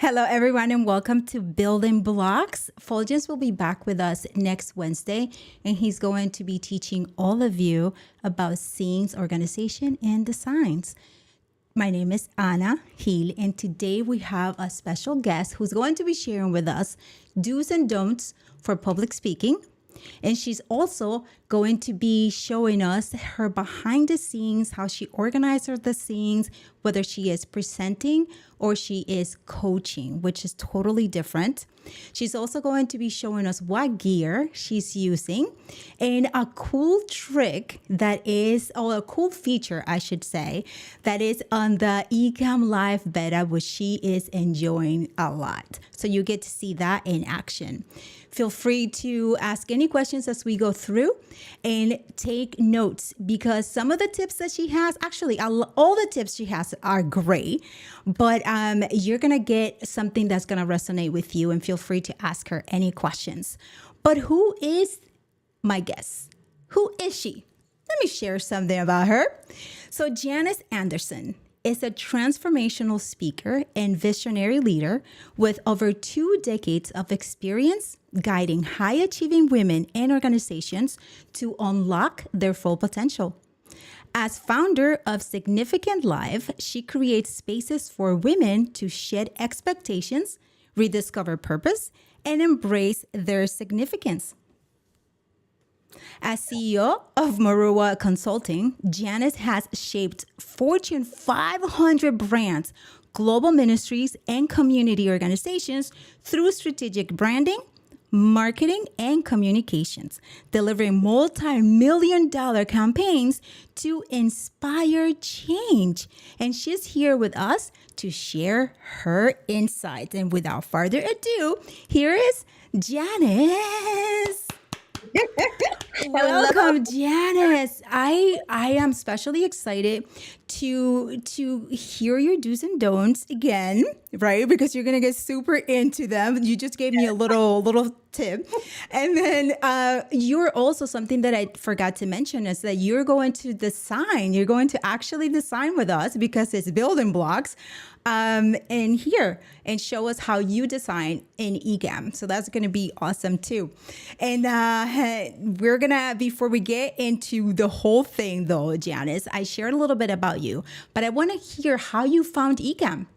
Hello, everyone, and welcome to Building Blocks. Fuljens will be back with us next Wednesday, and he's going to be teaching all of you about scenes, organization, and designs. My name is Anna Hill, and today we have a special guest who's going to be sharing with us do's and don'ts for public speaking. And she's also going to be showing us her behind the scenes, how she organizes the scenes, whether she is presenting or she is coaching, which is totally different. She's also going to be showing us what gear she's using and a cool trick that is, or a cool feature, I should say, that is on the Ecamm Live beta, which she is enjoying a lot. So you get to see that in action. Feel free to ask any questions as we go through and take notes, because some of the tips that she has, actually all the tips she has are great, but you're going to get something that's going to resonate with you, and feel free to ask her any questions. But who is my guest? Who is she? Let me share something about her. So Janice Anderson is a transformational speaker and visionary leader with over 2 decades of experience guiding high-achieving women and organizations to unlock their full potential. As founder of Significant Life, she creates spaces for women to shed expectations, rediscover purpose, and embrace their significance. As CEO of Moruwa Consulting, Janice has shaped Fortune 500 brands, global ministries, and community organizations through strategic branding, marketing, and communications, delivering multi-million-dollar campaigns to inspire change. And she's here with us to share her insights. And without further ado, here is Janice. Welcome, Janice. I am especially excited to hear your do's and don'ts again, right? Because you're gonna get super into them. You just gave me a little tip, and then you're also, something that I forgot to mention is that you're going to design. You're going to actually design with us because it's Building Blocks. And here, and show us how you design in Ecamm. So that's going to be awesome too. And we're going to, before we get into the whole thing though, Janice, I shared a little bit about you, but I want to hear how you found Ecamm.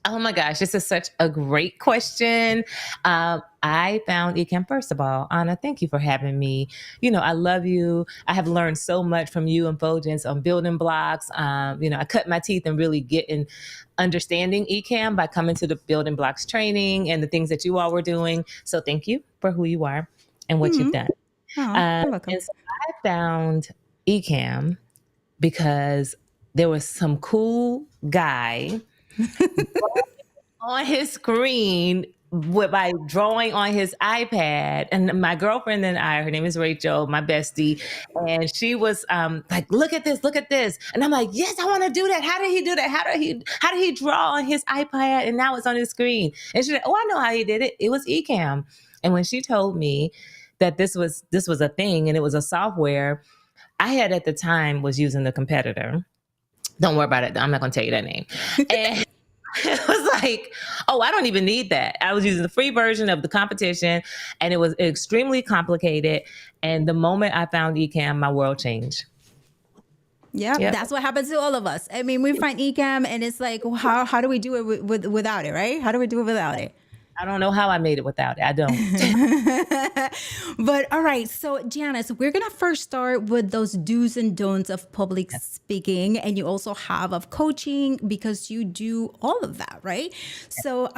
Oh my gosh, this is such a great question. I found Ecamm, first of all. Anna, thank you for having me. You know, I love you. I have learned so much from you and Fuljens on Building Blocks. I cut my teeth and really getting understanding Ecamm by coming to the Building Blocks training and the things that you all were doing. So thank you for who you are and what you've done. You're welcome. And so I found Ecamm because there was some cool guy on his screen by drawing on his iPad. And my girlfriend and I, her name is Rachel, my bestie, and she was like, look at this. And I'm like, yes, I want to do that. How did he do that? How did he draw on his iPad and now it's on his screen? And she's like, oh, I know how he did it. It was Ecamm. And when she told me that this was a thing and it was a software, I had at the time was using the competitor. Don't worry about it. I'm not going to tell you that name. And it was like, oh, I don't even need that. I was using the free version of the competition, and it was extremely complicated. And the moment I found Ecamm, my world changed. Yeah, that's what happens to all of us. I mean, we find Ecamm, and it's like, well, how do we do it without it, right? How do we do it without it? I don't know how I made it without it. I don't. But all right. So Janice, we're going to first start with those do's and don'ts of public speaking. And you also have of coaching, because you do all of that, right? So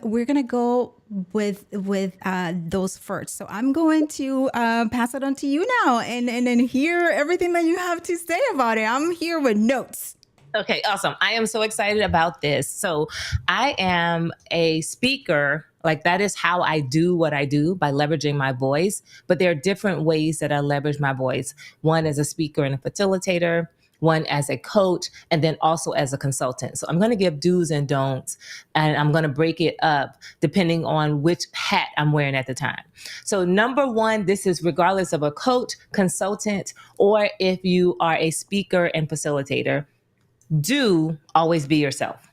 we're going to go with those first. So I'm going to pass it on to you now and then hear everything that you have to say about it. I'm here with notes. Okay, awesome. I am so excited about this. So I am a speaker. Like, that is how I do what I do, by leveraging my voice. But there are different ways that I leverage my voice. One as a speaker and a facilitator, one as a coach, and then also as a consultant. So I'm going to give do's and don'ts, and I'm going to break it up depending on which hat I'm wearing at the time. So number one, this is regardless of a coach, consultant, or if you are a speaker and facilitator. Do always be yourself.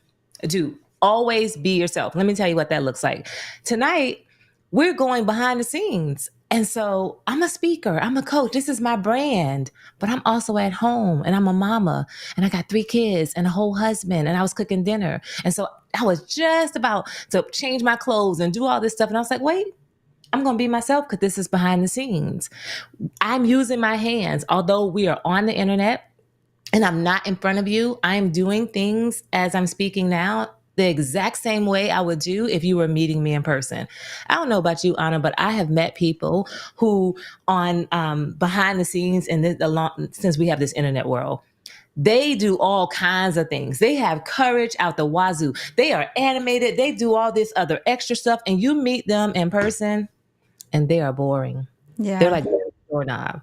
Do Always be yourself. Let me tell you what that looks like. Tonight, we're going behind the scenes. And so I'm a speaker, I'm a coach. This is my brand, but I'm also at home and I'm a mama and I got 3 kids and a whole husband and I was cooking dinner. And so I was just about to change my clothes and do all this stuff. And I was like, wait, I'm going to be myself because this is behind the scenes. I'm using my hands, although we are on the internet and I'm not in front of you. I'm doing things as I'm speaking now the exact same way I would do if you were meeting me in person. I don't know about you, Anna, but I have met people who on behind the scenes and since we have this internet world, they do all kinds of things. They have courage out the wazoo. They are animated. They do all this other extra stuff. And you meet them in person and they are boring. Yeah. They're like a doorknob.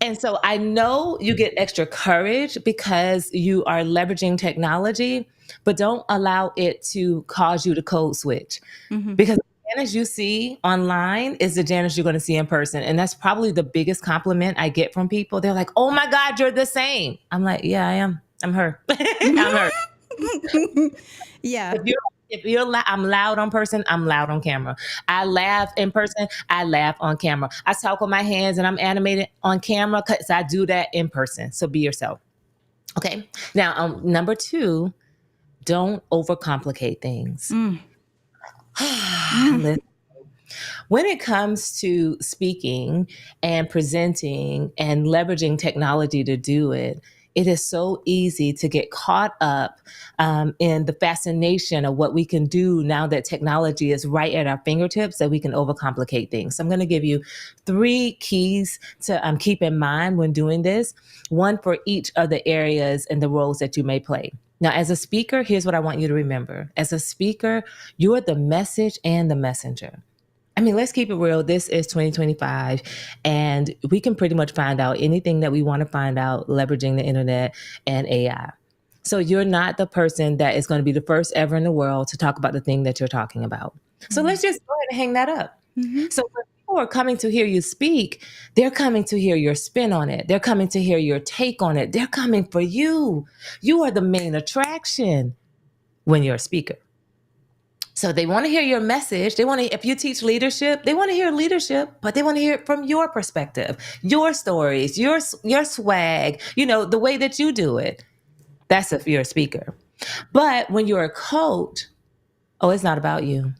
And so I know you get extra courage because you are leveraging technology, but don't allow it to cause you to code switch. Because the Janice you see online is the Janice you're going to see in person. And that's probably the biggest compliment I get from people. They're like, oh my God, you're the same. I'm like, yeah, I am. I'm her. I'm her. Yeah. I'm loud on person, I'm loud on camera. I laugh in person, I laugh on camera. I talk with my hands and I'm animated on camera because I do that in person. So be yourself. Okay. Now, number 2, don't overcomplicate things. Listen, when it comes to speaking and presenting and leveraging technology to do it, it is so easy to get caught up in the fascination of what we can do now that technology is right at our fingertips, that we can overcomplicate things. So I'm going to give you 3 keys to keep in mind when doing this, one for each of the areas and the roles that you may play. Now, as a speaker, here's what I want you to remember. As a speaker, you are the message and the messenger. I mean, let's keep it real. This is 2025, and we can pretty much find out anything that we want to find out leveraging the internet and AI. So you're not the person that is going to be the first ever in the world to talk about the thing that you're talking about. So let's just go ahead and hang that up. So when people are coming to hear you speak, they're coming to hear your spin on it. They're coming to hear your take on it. They're coming for you. You are the main attraction when you're a speaker. So they want to hear your message. They want to, if you teach leadership, they want to hear leadership, but they want to hear it from your perspective, your stories, your swag, the way that you do it. That's if you're a speaker. But when you're a coach, it's not about you.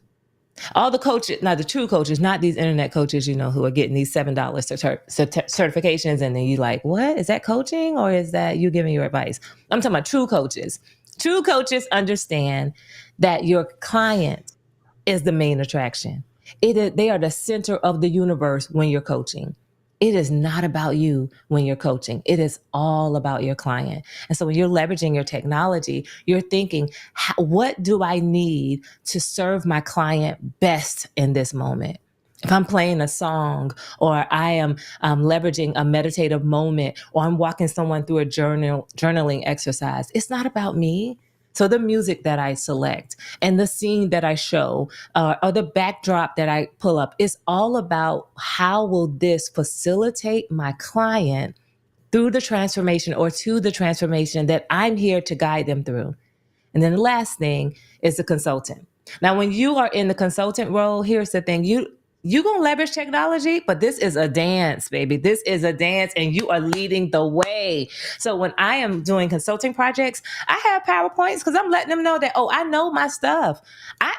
All the coaches, now the true coaches, not these internet coaches, who are getting these $7 certifications. And then you like, what? Is that coaching or is that you giving your advice? I'm talking about true coaches. True coaches understand that your client is the main attraction. They are the center of the universe when you're coaching. It is not about you when you're coaching. It is all about your client. And so when you're leveraging your technology, you're thinking, what do I need to serve my client best in this moment? If I'm playing a song or I am leveraging a meditative moment or I'm walking someone through a journaling exercise, it's not about me. So the music that I select and the scene that I show or the backdrop that I pull up is all about how will this facilitate my client through the transformation or to the transformation that I'm here to guide them through. And then the last thing is the consultant. Now, when you are in the consultant role, here's the thing. You gonna leverage technology, but this is a dance, baby. This is a dance and you are leading the way. So when I am doing consulting projects, I have PowerPoints because I'm letting them know that, I know my stuff. I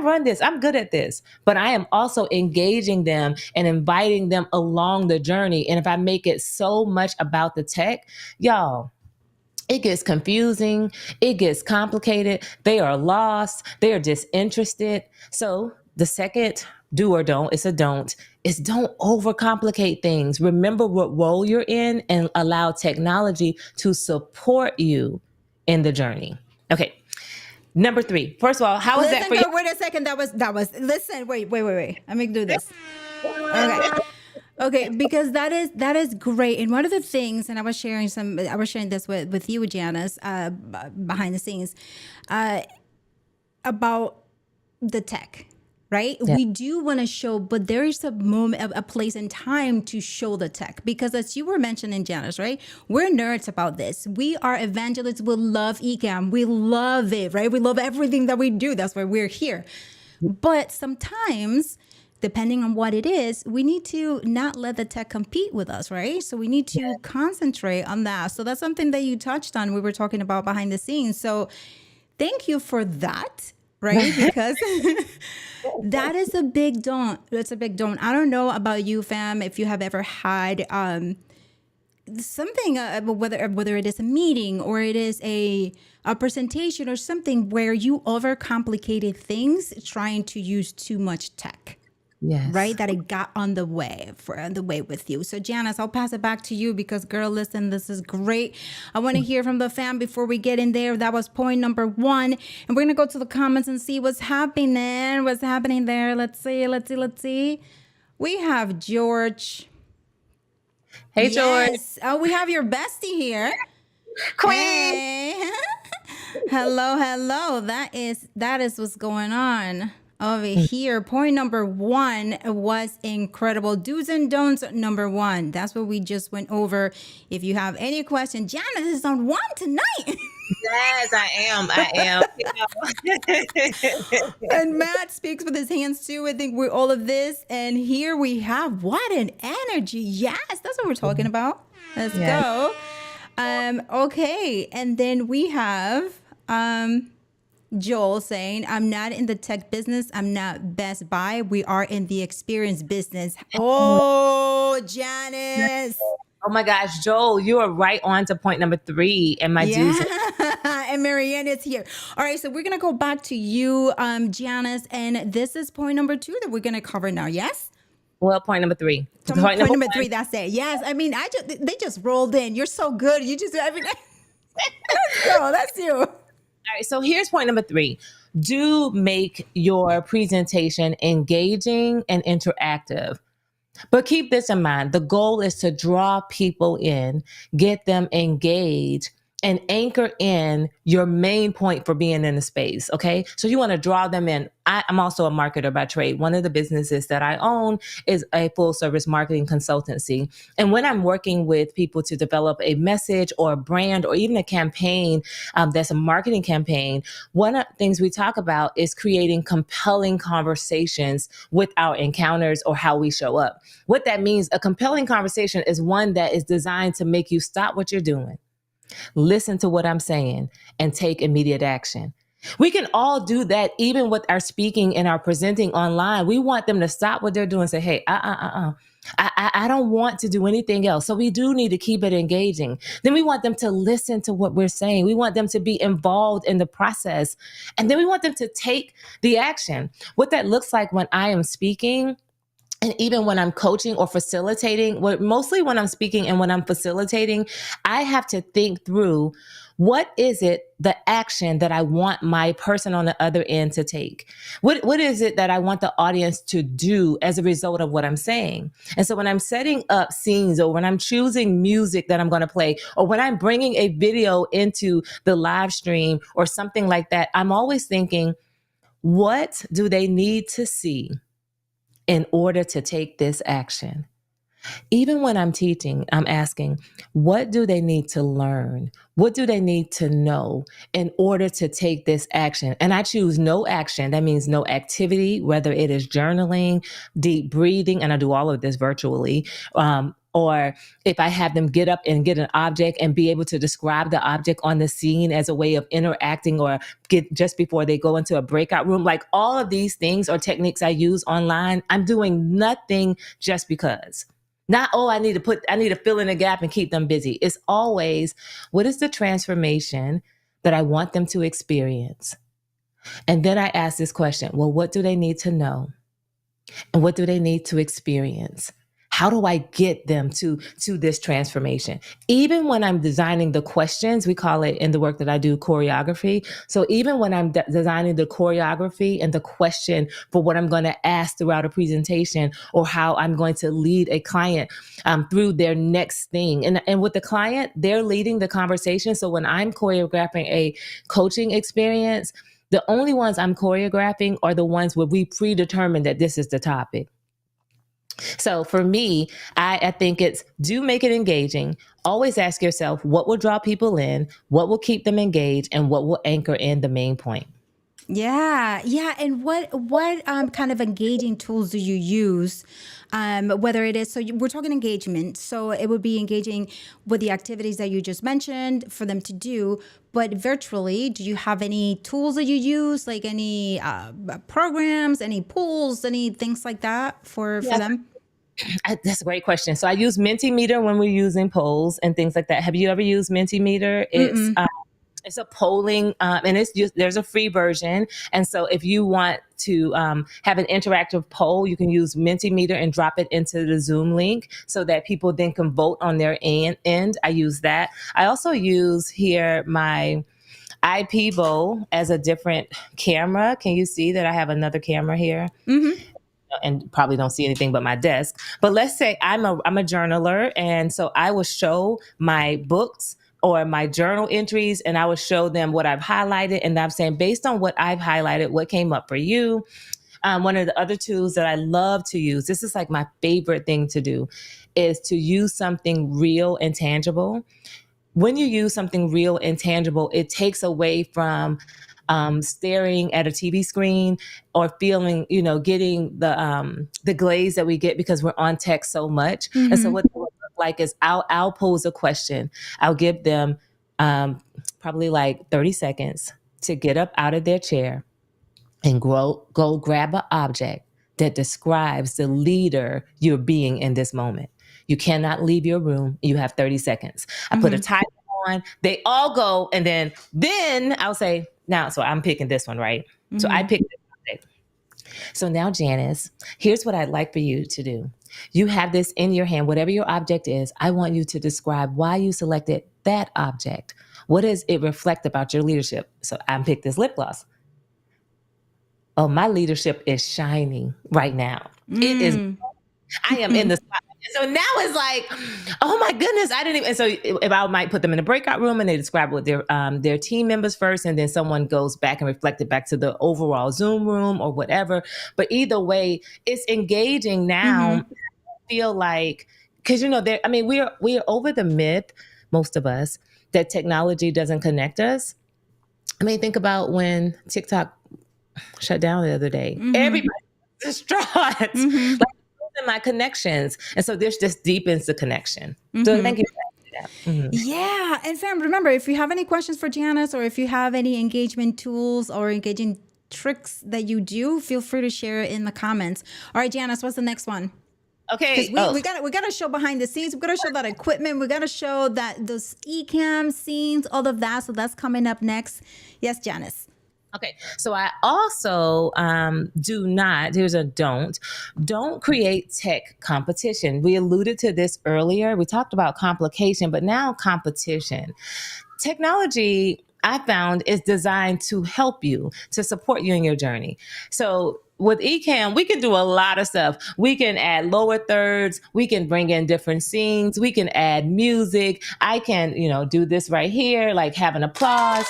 run this, I'm good at this, but I am also engaging them and inviting them along the journey. And if I make it so much about the tech, y'all, it gets confusing. It gets complicated. They are lost. They are disinterested. So the second do or don't, it's a don't, is don't overcomplicate things. Remember what role you're in and allow technology to support you in the journey. Okay. Number 3. First of all, how is that for you? Wait a second. That was, listen, wait. Let me do this. Okay, because that is great. And one of the things, and I was sharing this with you, Janice, behind the scenes, about the tech. right? Yeah. We do want to show, but there is a moment, a place and time to show the tech. Because as you were mentioning, Janice, right? We're nerds about this. We are evangelists. We love Ecamm. We love it, right? We love everything that we do. That's why we're here. But sometimes, depending on what it is, we need to not let the tech compete with us, right? So we need to concentrate on that. So that's something that you touched on. We were talking about behind the scenes. So thank you for that, right? Because that is a big don't. That's a big don't. I don't know about you, fam, if you have ever had something, whether it is a meeting or it is a presentation or something where you overcomplicated things trying to use too much tech. Yes. Right, that it got on the way with you. So Janice, I'll pass it back to you because, girl, listen, this is great. I want to hear from the fam before we get in there. That was point number 1, and we're gonna go to the comments and see what's happening. What's happening there? Let's see. We have George. Hey, George. Yes. Oh, we have your bestie here. Queen. Hey. Hello. That is what's going on over here. Point number 1 was incredible. Do's and don'ts number 1. That's what we just went over. If you have any question, Janice is on 1 tonight. Yes, I am. And Matt speaks with his hands too. I think we're all of this. And here we have what an energy. Yes, that's what we're talking about. Let's go. Okay. And then we have Joel saying, I'm not in the tech business. I'm not Best Buy. We are in the experience business. Oh, Janice. Oh my gosh, Joel, you are right on to point number 3 in my dues. And Marianne is here. All right, so we're going to go back to you, Janice, and this is point number 2 that we're going to cover now, yes? Well, point number 3. Point number 3, that's it. Yes, I mean, they just rolled in. You're so good. You just, I mean, let's go. That's you. All right, so here's point number 3. Do make your presentation engaging and interactive. But keep this in mind. The goal is to draw people in, get them engaged, and anchor in your main point for being in the space. Okay. So you want to draw them in. I'm also a marketer by trade. One of the businesses that I own is a full service marketing consultancy. And when I'm working with people to develop a message or a brand or even a campaign that's a marketing campaign, one of the things we talk about is creating compelling conversations with our encounters or how we show up. What that means, a compelling conversation is one that is designed to make you stop what you're doing, listen to what I'm saying, and take immediate action. We can all do that even with our speaking and our presenting online. We want them to stop what they're doing and say, hey, I don't want to do anything else. So we do need to keep it engaging. Then we want them to listen to what we're saying. We want them to be involved in the process. And then we want them to take the action. What that looks like when I am speaking, and even when I'm coaching or facilitating, mostly when I'm speaking and when I'm facilitating, I have to think through, what is it, the action that I want my person on the other end to take? What is it that I want the audience to do as a result of what I'm saying? And so when I'm setting up scenes, or when I'm choosing music that I'm going to play, or when I'm bringing a video into the live stream or something like that, I'm always thinking, what do they need to see in order to take this action? Even when I'm teaching, I'm asking, what do they need to learn? What do they need to know in order to take this action? And I choose no action. That means no activity, whether it is journaling, deep breathing, and I do all of this virtually, or if I have them get up and get an object and be able to describe the object on the scene as a way of interacting, or get just before they go into a breakout room, like all of these things or techniques I use online, I'm doing nothing just because. Not, I need to fill in a gap and keep them busy. It's always, what is the transformation that I want them to experience? And then I ask this question, well, what do they need to know? And what do they need to experience? How do I get them to this transformation? Even when I'm designing the questions, we call it in the work that I do choreography. So even when I'm designing the choreography and the question for what I'm going to ask throughout a presentation, or how I'm going to lead a client through their next thing. And with the client, they're leading the conversation. So when I'm choreographing a coaching experience, The only ones I'm choreographing are the ones where we predetermine that this is the topic. So for me, I think it's do make it engaging. Always ask yourself what will draw people in, what will keep them engaged, and what will anchor in the main point. Yeah, yeah. And what kind of engaging tools do you use? Whether it is we're talking engagement, so it would be engaging with the activities that you just mentioned for them to do. But virtually, do you have any tools that you use, like any programs, any pools, any things like that for them? That's a great question. So I use Mentimeter when we're using polls and things like that. Have you ever used Mentimeter? It's a polling, and there's a free version. And so if you want to have an interactive poll, you can use Mentimeter and drop it into the Zoom link so that people then can vote on their end. I use that. I also use here my iPivo as a different camera. Can you see that I have another camera here? Mm-hmm. And probably don't see anything but my desk. But let's say I'm a journaler, and so I will show my books or my journal entries, and I will show them what I've highlighted, and I'm saying based on what I've highlighted, what came up for you. One of the other tools that I love to use, this is like my favorite thing to do, is to use something real and tangible. When you use something real and tangible, it takes away from staring at a TV screen or feeling, getting the glaze that we get because we're on tech so much. Mm-hmm. And so what it will look like is I'll pose a question. I'll give them probably like 30 seconds to get up out of their chair and go grab an object that describes the leader you're being in this moment. You cannot leave your room. You have 30 seconds. I put a timer on. They all go, and then I'll say, now, so I'm picking this one, right? Mm-hmm. So I picked this object. So now, Janice, here's what I'd like for you to do. You have this in your hand, whatever your object is. I want you to describe why you selected that object. What does it reflect about your leadership? So I picked this lip gloss. Oh, my leadership is shining right now. It is. I am in the spotlight. So now it's like, oh my goodness, I didn't even. And so if I might put them in a breakout room and they describe what their team members first, and then someone goes back and reflect it back to the overall Zoom room or whatever. But either way, it's engaging now. I feel like, because we're over the myth, most of us, that technology doesn't connect us. I mean, think about when TikTok shut down the other day. Everybody was distraught. Like, my connections, and so this just deepens the connection. So thank you for that. Yeah, and fam, remember, if you have any questions for Janice, or if you have any engagement tools or engaging tricks that you do, feel free to share it in the comments. All right, Janice, what's the next one? Okay, we got to show behind the scenes. We got to show that equipment. We got to show that those Ecamm scenes, all of that. So that's coming up next. Yes, Janice. Okay, so I also don't create tech competition. We alluded to this earlier. We talked about complication, but now competition. Technology, I found, is designed to help you, to support you in your journey. So with Ecamm, we can do a lot of stuff. We can add lower thirds. We can bring in different scenes. We can add music. I can, do this right here, like have an applause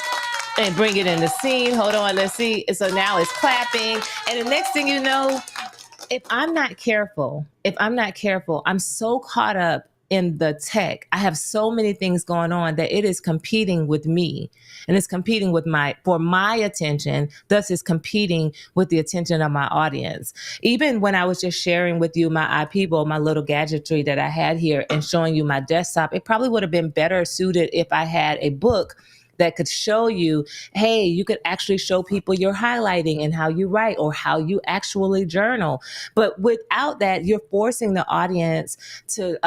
and bring it in the scene. Hold on, let's see. So now it's clapping. And the next thing you know, if I'm not careful, I'm so caught up in the tech. I have so many things going on that it is competing with me, and it's competing for my attention. Thus, it's competing with the attention of my audience. Even when I was just sharing with you my iPivo, my little gadgetry that I had here, and showing you my desktop, it probably would have been better suited if I had a book that could show you, hey, you could actually show people your highlighting and how you write or how you actually journal. But without that, you're forcing the audience to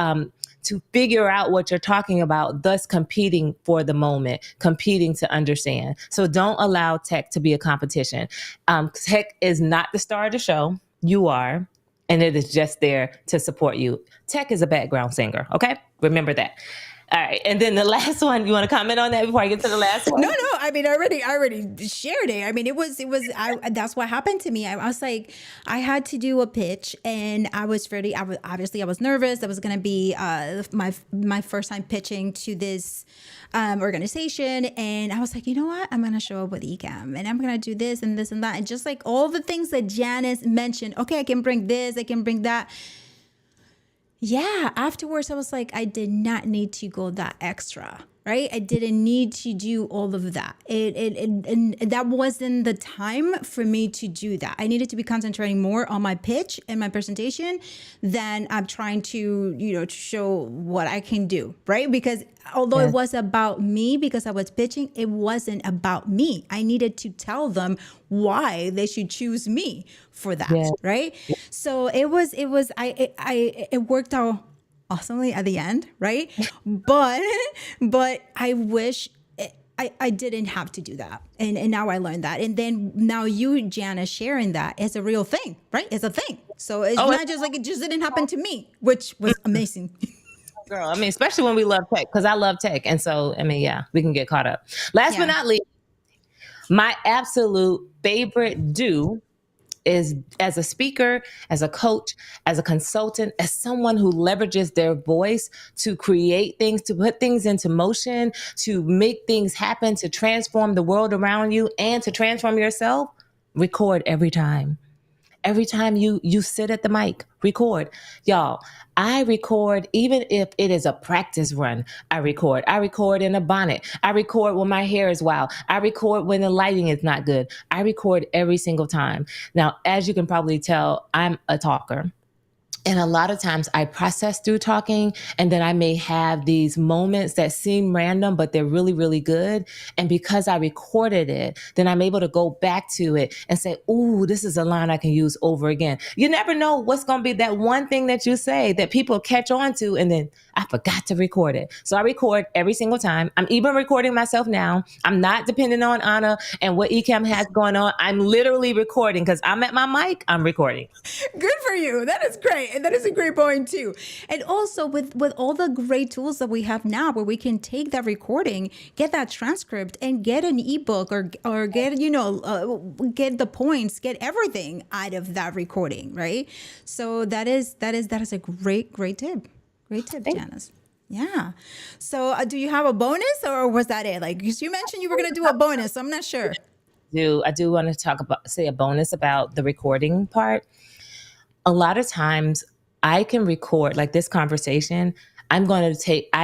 figure out what you're talking about, thus competing for the moment, competing to understand. So don't allow tech to be a competition. Tech is not the star of the show. You are. And it is just there to support you. Tech is a background singer. Okay? Remember that. All right. And then the last one, you want to comment on that before I get to the last one? No. I mean, I already shared it. I mean, that's what happened to me. I was like, I had to do a pitch, and I was ready. I was nervous. That was going to be my first time pitching to this organization, and I was like, you know what? I'm going to show up with Ecamm, and I'm going to do this and this and that, and just like all the things that Janice mentioned. Okay, I can bring this. I can bring that. Yeah, afterwards, I was like, I did not need to go that extra, right? I didn't need to do all of that. And that wasn't the time for me to do that. I needed to be concentrating more on my pitch and my presentation than I'm trying to, to show what I can do, right? Because although it was about me because I was pitching, it wasn't about me. I needed to tell them why they should choose me for that, right? So it worked out awesomely at the end, right? But I wish I didn't have to do that. And now I learned that. And then now you, Jana, sharing that is a real thing, right? It's a thing. So it's not just like it just didn't happen to me, which was amazing. Girl, I mean, especially when we love tech, because I love tech. And so, I mean, yeah, we can get caught up. Last but not least, my absolute favorite do is as a speaker, as a coach, as a consultant, as someone who leverages their voice to create things, to put things into motion, to make things happen, to transform the world around you and to transform yourself, record every time. Every time you sit at the mic, record. Y'all, I record even if it is a practice run. I record. I record in a bonnet. I record when my hair is wild. I record when the lighting is not good. I record every single time. Now, as you can probably tell, I'm a talker. And a lot of times I process through talking, and then I may have these moments that seem random, but they're really, really good. And because I recorded it, then I'm able to go back to it and say, ooh, this is a line I can use over again. You never know what's going to be that one thing that you say that people catch on to, and then I forgot to record it. So I record every single time. I'm even recording myself now. I'm not dependent on Anna and what Ecamm has going on. I'm literally recording because I'm at my mic, I'm recording. Good for you. That is great. And that is a great point too. And also with all the great tools that we have now where we can take that recording, get that transcript and get an ebook or get, get the points, get everything out of that recording, right? So that is a great tip. Great tip, Janice. Yeah. So do you have a bonus or was that it? Like you mentioned you were going to do a bonus. So I'm not sure. I do want to say a bonus about the recording part. A lot of times I can record like this conversation. I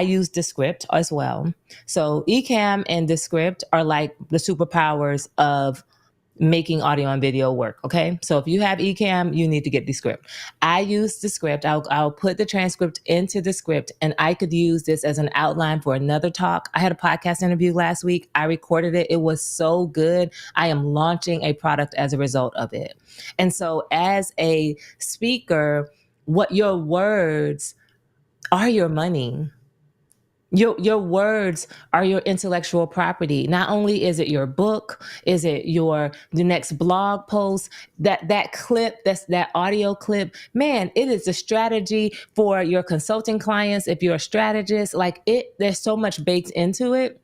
use Descript as well. So Ecamm and Descript are like the superpowers of making audio and video work. Okay. So if you have Ecamm, you need to get Descript. I use Descript. I'll put the transcript into Descript, and I could use this as an outline for another talk. I had a podcast interview last week. I recorded it. It was so good. I am launching a product as a result of it. And so as a speaker, what your words are your money. Your words are your intellectual property. Not only is it your book, is it the next blog post, that clip, that audio clip, man, it is a strategy for your consulting clients. If you're a strategist, there's so much baked into it.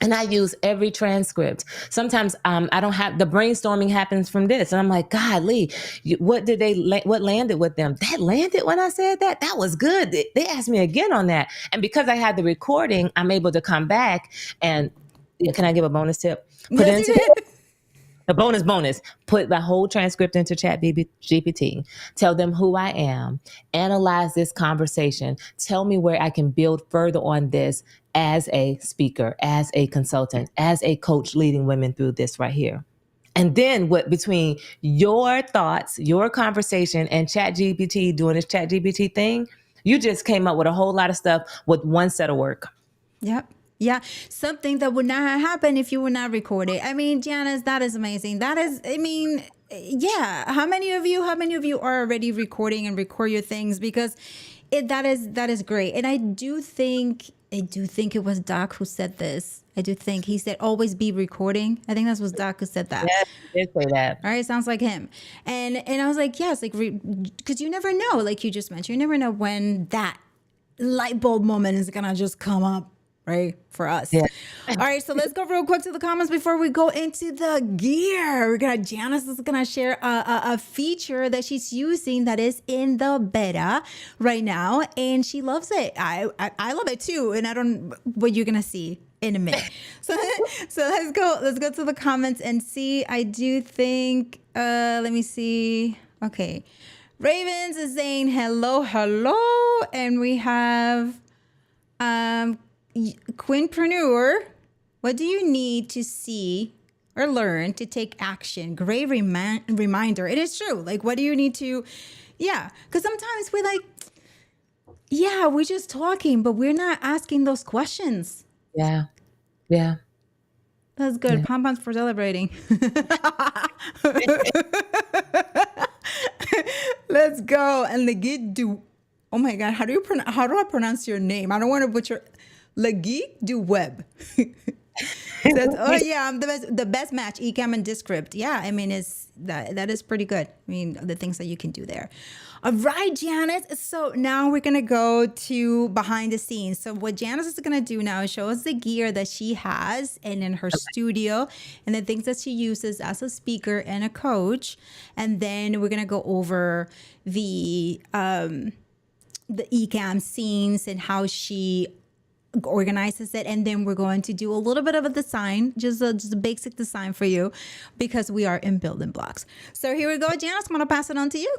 And I use every transcript. Sometimes I don't have the brainstorming happens from this. And I'm like, God, Lee, what landed with them? That landed when I said that? That was good. They asked me again on that. And because I had the recording, I'm able to come back and can I give a bonus tip? The bonus, put the whole transcript into ChatGPT. Tell them who I am. Analyze this conversation. Tell me where I can build further on this as a speaker, as a consultant, as a coach leading women through this right here. And then between your thoughts, your conversation, and ChatGPT doing this ChatGPT thing, you just came up with a whole lot of stuff with one set of work. Yep. Yeah, something that would not have happened if you were not recorded. I mean, Janice, that is amazing. Yeah. How many of you are already recording and record your things? Because that is great. And I do think it was Doc who said this. I do think he said, always be recording. I think that was Doc who said that. Yes, he did say that. All right, sounds like him. And I was like, yes, like, because you never know, like you just mentioned, you never know when that light bulb moment is gonna just come up, right, for us. Yeah. All right, so let's go real quick to the comments before we go into the gear. Janice is gonna share a feature that she's using that is in the beta right now, and she loves it. I love it too, and I don't what you're gonna see in a minute. So let's go to the comments and see. I do think let me see. Okay. Ravens is saying hello, and we have Queenpreneur. What do you need to see or learn to take action? Great reminder. It is true. Like, what do you need to? Yeah, because sometimes we're like, yeah, we're just talking, but we're not asking those questions. Yeah. Yeah. That's good. Yeah. Pom-poms for celebrating. Let's go. And Legit do. Oh my God. How do I pronounce your name? I don't want to butcher. Legit do web. Says, oh yeah, I'm the best match, Ecamm and Descript. Yeah, I mean, that is pretty good. I mean, the things that you can do there. All right, Janice. So now we're gonna go to behind the scenes. So what Janice is gonna do now is show us the gear that she has and in her studio and the things that she uses as a speaker and a coach. And then we're gonna go over the Ecamm scenes and how she organizes it, and then we're going to do a little bit of a design, just a basic design for you, because we are in Building Blocks. So here we go, Janice. I'm gonna pass it on to you.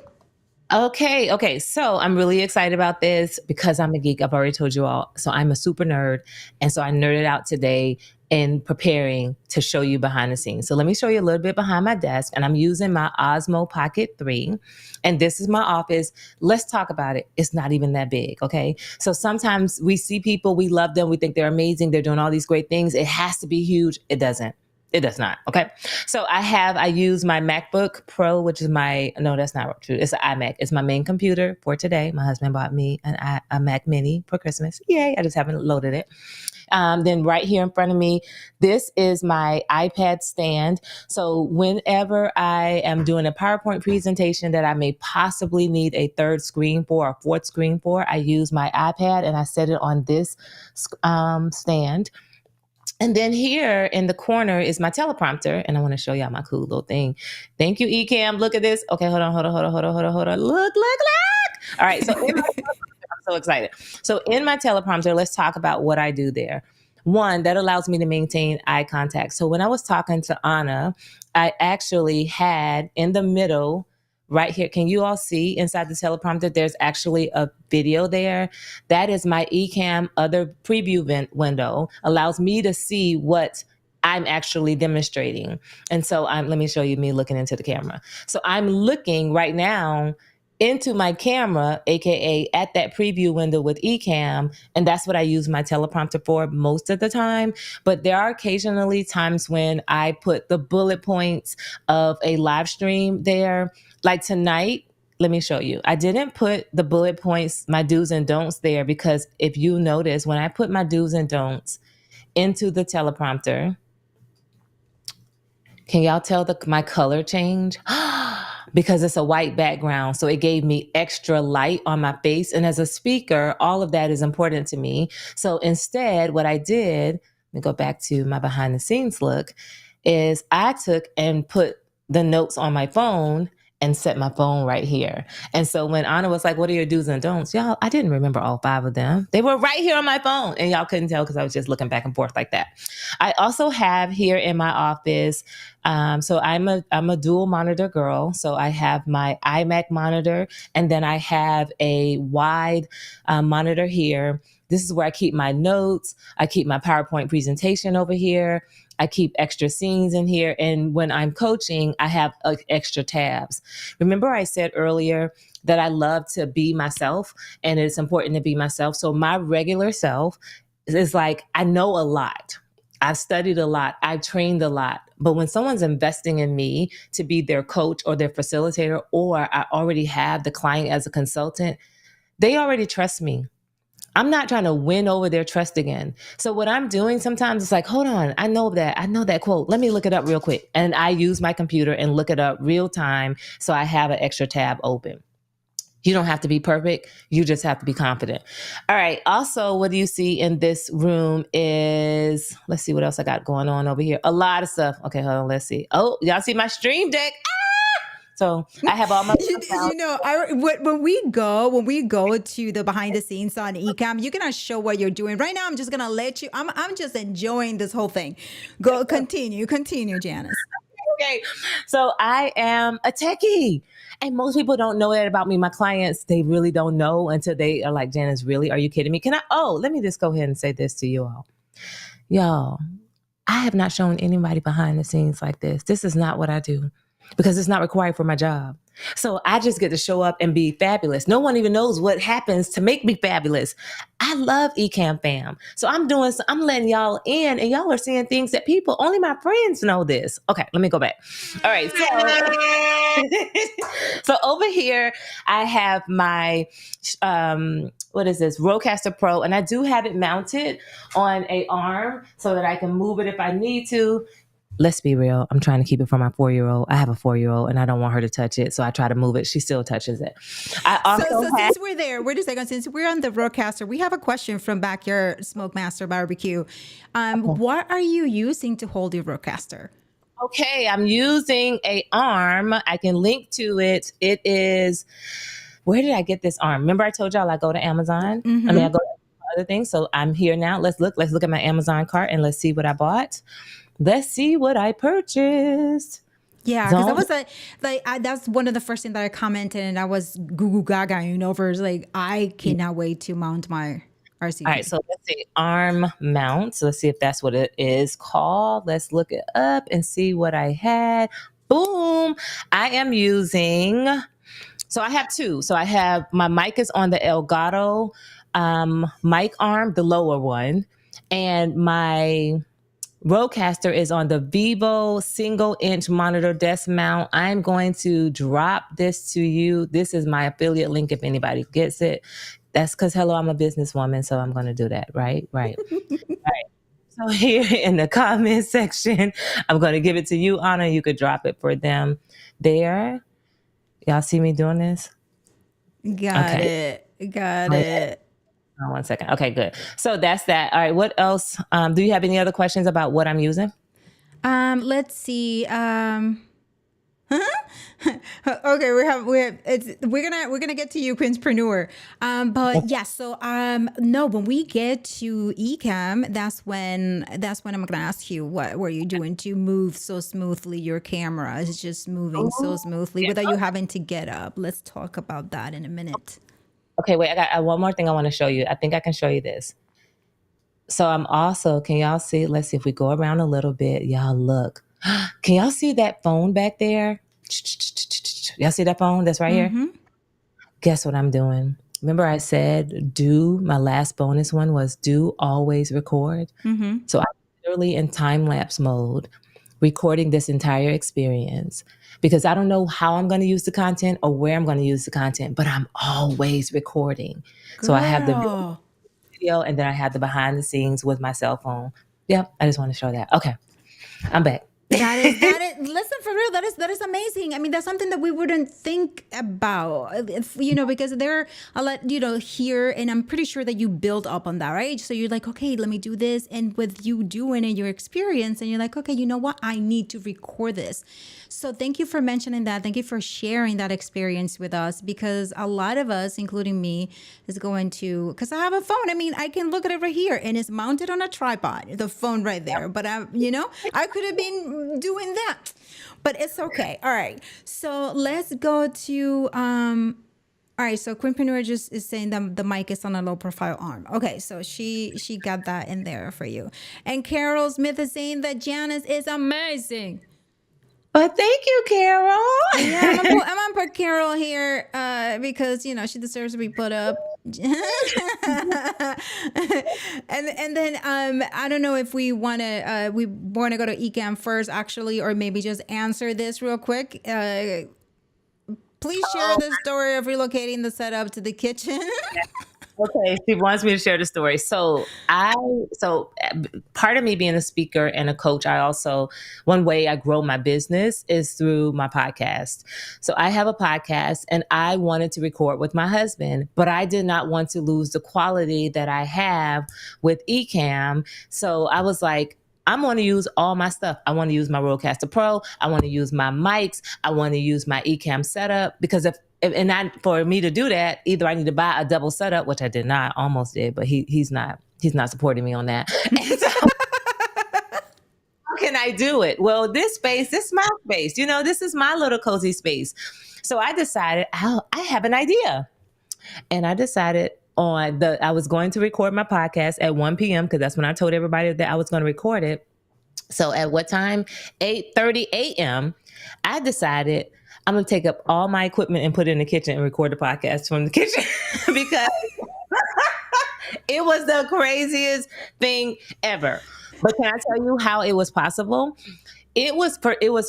Okay. So I'm really excited about this because I'm a geek. I've already told you all. So I'm a super nerd, and so I nerded out today in preparing to show you behind the scenes. So let me show you a little bit behind my desk, and I'm using my Osmo Pocket 3, and this is my office. Let's talk about it. It's not even that big, okay? So sometimes we see people, we love them, we think they're amazing, they're doing all these great things. It has to be huge. It doesn't. It does not. Okay. So I use my MacBook Pro, which is no, that's not true. It's an iMac. It's my main computer for today. My husband bought me a Mac Mini for Christmas. Yay. I just haven't loaded it. Then right here in front of me, this is my iPad stand. So whenever I am doing a PowerPoint presentation that I may possibly need a third screen for or fourth screen for, I use my iPad and I set it on this stand. And then here in the corner is my teleprompter, and I want to show y'all my cool little thing. Thank you, Ecamm. Look at this. Okay, hold on. Look. All right, so I'm so excited. So in my teleprompter, let's talk about what I do there. One, that allows me to maintain eye contact. So when I was talking to Anna, I actually had in the middle right here. Can you all see inside the teleprompter? There's actually a video there. That is my Ecamm other preview window. Allows me to see what I'm actually demonstrating. And so let me show you me looking into the camera. So I'm looking right now into my camera, AKA at that preview window with Ecamm. And that's what I use my teleprompter for most of the time. But there are occasionally times when I put the bullet points of a live stream there. Like tonight, let me show you. I didn't put the bullet points, my do's and don'ts there, because if you notice, when I put my do's and don'ts into the teleprompter, can y'all tell my color change? Because it's a white background. So it gave me extra light on my face. And as a speaker, all of that is important to me. So instead, what I did, let me go back to my behind the scenes look, is I took and put the notes on my phone and set my phone right here. And so when Anna was like, what are your do's and don'ts? Y'all, I didn't remember all 5 of them. They were right here on my phone. And y'all couldn't tell because I was just looking back and forth like that. I also have here in my office, so I'm a dual monitor girl. So I have my iMac monitor, and then I have a wide monitor here. This is where I keep my notes. I keep my PowerPoint presentation over here. I keep extra scenes in here. And when I'm coaching, I have extra tabs. Remember I said earlier that I love to be myself, and it's important to be myself. So my regular self is like, I know a lot. I've studied a lot. I've trained a lot. But when someone's investing in me to be their coach or their facilitator, or I already have the client as a consultant, they already trust me. I'm not trying to win over their trust again. So what I'm doing sometimes is like, hold on, I know that quote. Let me look it up real quick. And I use my computer and look it up real time. So I have an extra tab open. You don't have to be perfect. You just have to be confident. All right. Also, what do you see in this room is, let's see what else I got going on over here. A lot of stuff. Okay, hold on. Let's see. Oh, y'all see my stream deck? So I have all my when we go to the behind the scenes on Ecamm, you're gonna show what you're doing. Right now, I'm just gonna let you. I'm just enjoying this whole thing. Go continue, Janice. Okay. So I am a techie. And most people don't know that about me. My clients, they really don't know until they are like, Janice, really? Are you kidding me? Let me just go ahead and say this to you all. Y'all, I have not shown anybody behind the scenes like this. This is not what I do because it's not required for my job. So I just get to show up and be fabulous. No one even knows what happens to make me fabulous. I love Ecamm fam. So I'm letting y'all in and y'all are seeing things that only my friends know this. Okay, let me go back. All right. So over here, I have my, what is this? Rodecaster Pro. And I do have it mounted on a arm so that I can move it if I need to. Let's be real. I'm trying to keep it from my 4-year-old. I have a 4-year-old and I don't want her to touch it. So I try to move it. She still touches it. Since we're there, wait a second. Since we're on the Rodecaster, we have a question from Backyard Smoke Master Barbecue. What are you using to hold your Rodecaster? Okay, I'm using a arm. I can link to it. It is, where did I get this arm? Remember I told y'all I go to Amazon? Mm-hmm. I go to other things. So I'm here now. Let's look at my Amazon cart and let's see what I bought. Let's see what I purchased. Yeah, because that was that's one of the first things that I commented, and I was goo gaga over. Like, I cannot wait to mount my RCP. All right, so let's see, arm mount. So let's see if that's what it is called. Let's look it up and see what I had. Boom! I am using. So I have two. So I have my mic is on the Elgato mic arm, the lower one, and my Rodecaster is on the Vivo single-inch monitor desk mount. I'm going to drop this to you. This is my affiliate link if anybody gets it. That's because, hello, I'm a businesswoman, so I'm going to do that, right? Right. Right. So here in the comment section, I'm going to give it to you, Anna. You could drop it for them there. Y'all see me doing this? Got it. 1 second. Okay, good. So that's that. All right. What else? Do you have any other questions about what I'm using? Let's see. Okay, we're gonna get to you, Princepreneur. But yeah, so no, when we get to Ecamm, that's when I'm gonna ask you what were you doing to move so smoothly. Your camera is just moving so smoothly without you having to get up. Let's talk about that in a minute. Okay, wait, I got one more thing I want to show you. I think I can show you this. So I'm also, can y'all see? Let's see if we go around a little bit. Y'all look. Can y'all see that phone back there? Y'all see that phone that's right here? Guess what I'm doing? Remember I said my last bonus one was always record. So I'm literally in time-lapse mode recording this entire experience because I don't know how I'm going to use the content or where I'm going to use the content, but I'm always recording. Girl. So I have the video and then I have the behind the scenes with my cell phone. Yep. I just want to show that. Okay. I'm back. That is listen, for real, that is amazing. I mean, that's something that we wouldn't think about, because there are a lot, here, and I'm pretty sure that you build up on that, right? So you're like, okay, let me do this. And with you doing it, your experience, and you're like, okay, you know what? I need to record this. So thank you for mentioning that. Thank you for sharing that experience with us, because a lot of us, including me, is going to, because I have a phone. I mean, I can look at it right here and it's mounted on a tripod, the phone right there. But I could have been doing that, but it's okay. All right, so let's go to all right, so Queenpreneur just is saying that the mic is on a low profile arm. Okay, so she got that in there for you. And Carol Smith is saying that Janice is amazing. But thank you, Carol. Yeah, I'm gonna put Carol here because she deserves to be put up. and then I don't know if we want to go to Ecamm first, actually, or maybe just answer this real quick. Please share the story of relocating the setup to the kitchen. Okay, she wants me to share the story. Part of me being a speaker and a coach, one way I grow my business is through my podcast. So I have a podcast and I wanted to record with my husband, but I did not want to lose the quality that I have with Ecamm. So I was like, I'm going to use all my stuff. I want to use my Rodecaster Pro. I want to use my mics. I want to use my Ecamm setup because for me to do that, either I need to buy a double setup, which I did not, almost did, but he's not supporting me on that. And so how can I do it? Well, this is my space. This is my little cozy space. So I decided I have an idea. And I decided I was going to record my podcast at 1 p.m. because that's when I told everybody that I was going to record it. So at what time? 8:30 a.m. I decided I'm going to take up all my equipment and put it in the kitchen and record the podcast from the kitchen because it was the craziest thing ever. But can I tell you how it was possible? It was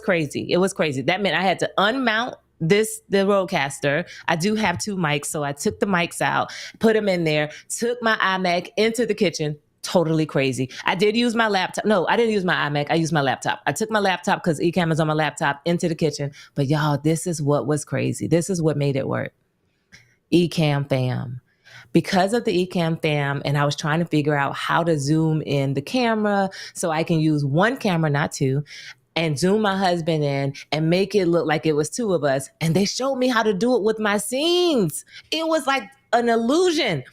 crazy. It was crazy. That meant I had to unmount the Rodecaster. I do have 2 mics, so I took the mics out, put them in there, took my iMac into the kitchen. Totally crazy. I did use my laptop. No, I didn't use my iMac. I used my laptop. I took my laptop because Ecamm is on my laptop into the kitchen. But y'all, this is what was crazy. This is what made it work. Ecamm fam. Because of the Ecamm fam, and I was trying to figure out how to zoom in the camera so I can use 1 camera, not 2, and zoom my husband in and make it look like it was 2 of us. And they showed me how to do it with my scenes. It was like an illusion.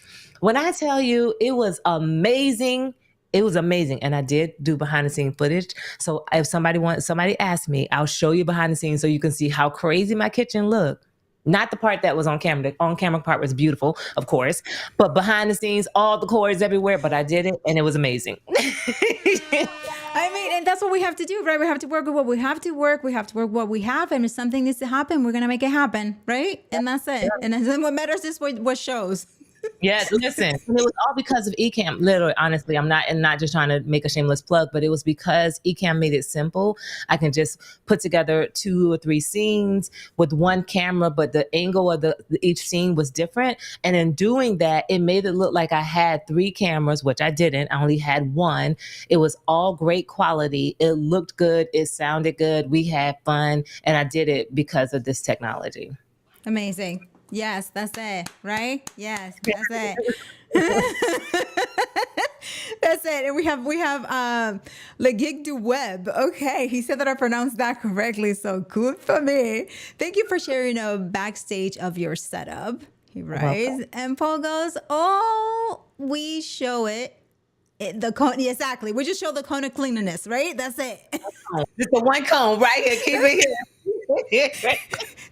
When I tell you, it was amazing. It was amazing. And I did do behind the scene footage. So if somebody asked me, I'll show you behind the scenes so you can see how crazy my kitchen looked. Not the part that was on camera. The on-camera part was beautiful, of course. But behind the scenes, all the cords everywhere. But I did it, and it was amazing. I mean, and that's what we have to do, right? We have to work with what we have to work. We have to work what we have. And if something needs to happen, we're going to make it happen, right? And that's it. And then what matters is what shows. Yes, listen, it was all because of Ecamm. Literally, honestly, I'm not just trying to make a shameless plug, but it was because Ecamm made it simple. I can just put together 2 or 3 scenes with 1 camera, but the angle of each scene was different. And in doing that, it made it look like I had 3 cameras, which I didn't. I only had 1. It was all great quality. It looked good. It sounded good. We had fun. And I did it because of this technology. Amazing. Yes, that's it, right? Yes, that's it. That's it. And we have Le Gig du Web. Okay, he said that I pronounced that correctly, so good for me. Thank you for sharing a backstage of your setup. He writes, and Paul goes, "Oh, we show it." The cone, exactly. We just show the cone of cleanliness, right? That's it. Just the 1 cone right here. Keep it here.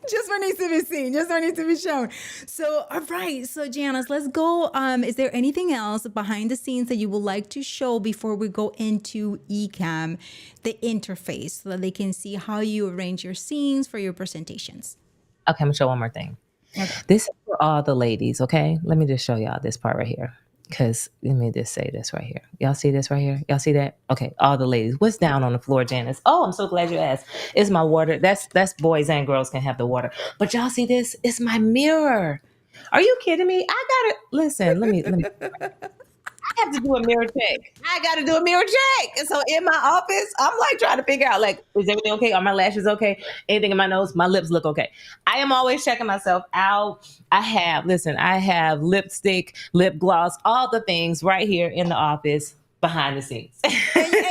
Just what needs to be seen, just what needs to be shown. So, all right. So, Janice, let's go. Is there anything else behind the scenes that you would like to show before we go into Ecamm, the interface, so that they can see how you arrange your scenes for your presentations? Okay, I'm gonna show one more thing. Okay. This is for all the ladies, okay? Let me just show y'all this part right here. Because let me just say this right here. Y'all see this right here? Y'all see that? Okay, all the ladies. What's down on the floor, Janice? Oh, I'm so glad you asked. It's my water. That's boys and girls can have the water. But y'all see this? It's my mirror. Are you kidding me? I gotta listen. Let me. I have to do a mirror check. I got to do a mirror check. And so in my office, I'm like trying to figure out, like, is everything okay? Are my lashes okay? Anything in my nose? My lips look okay. I am always checking myself out. I have lipstick, lip gloss, all the things right here in the office behind the scenes. And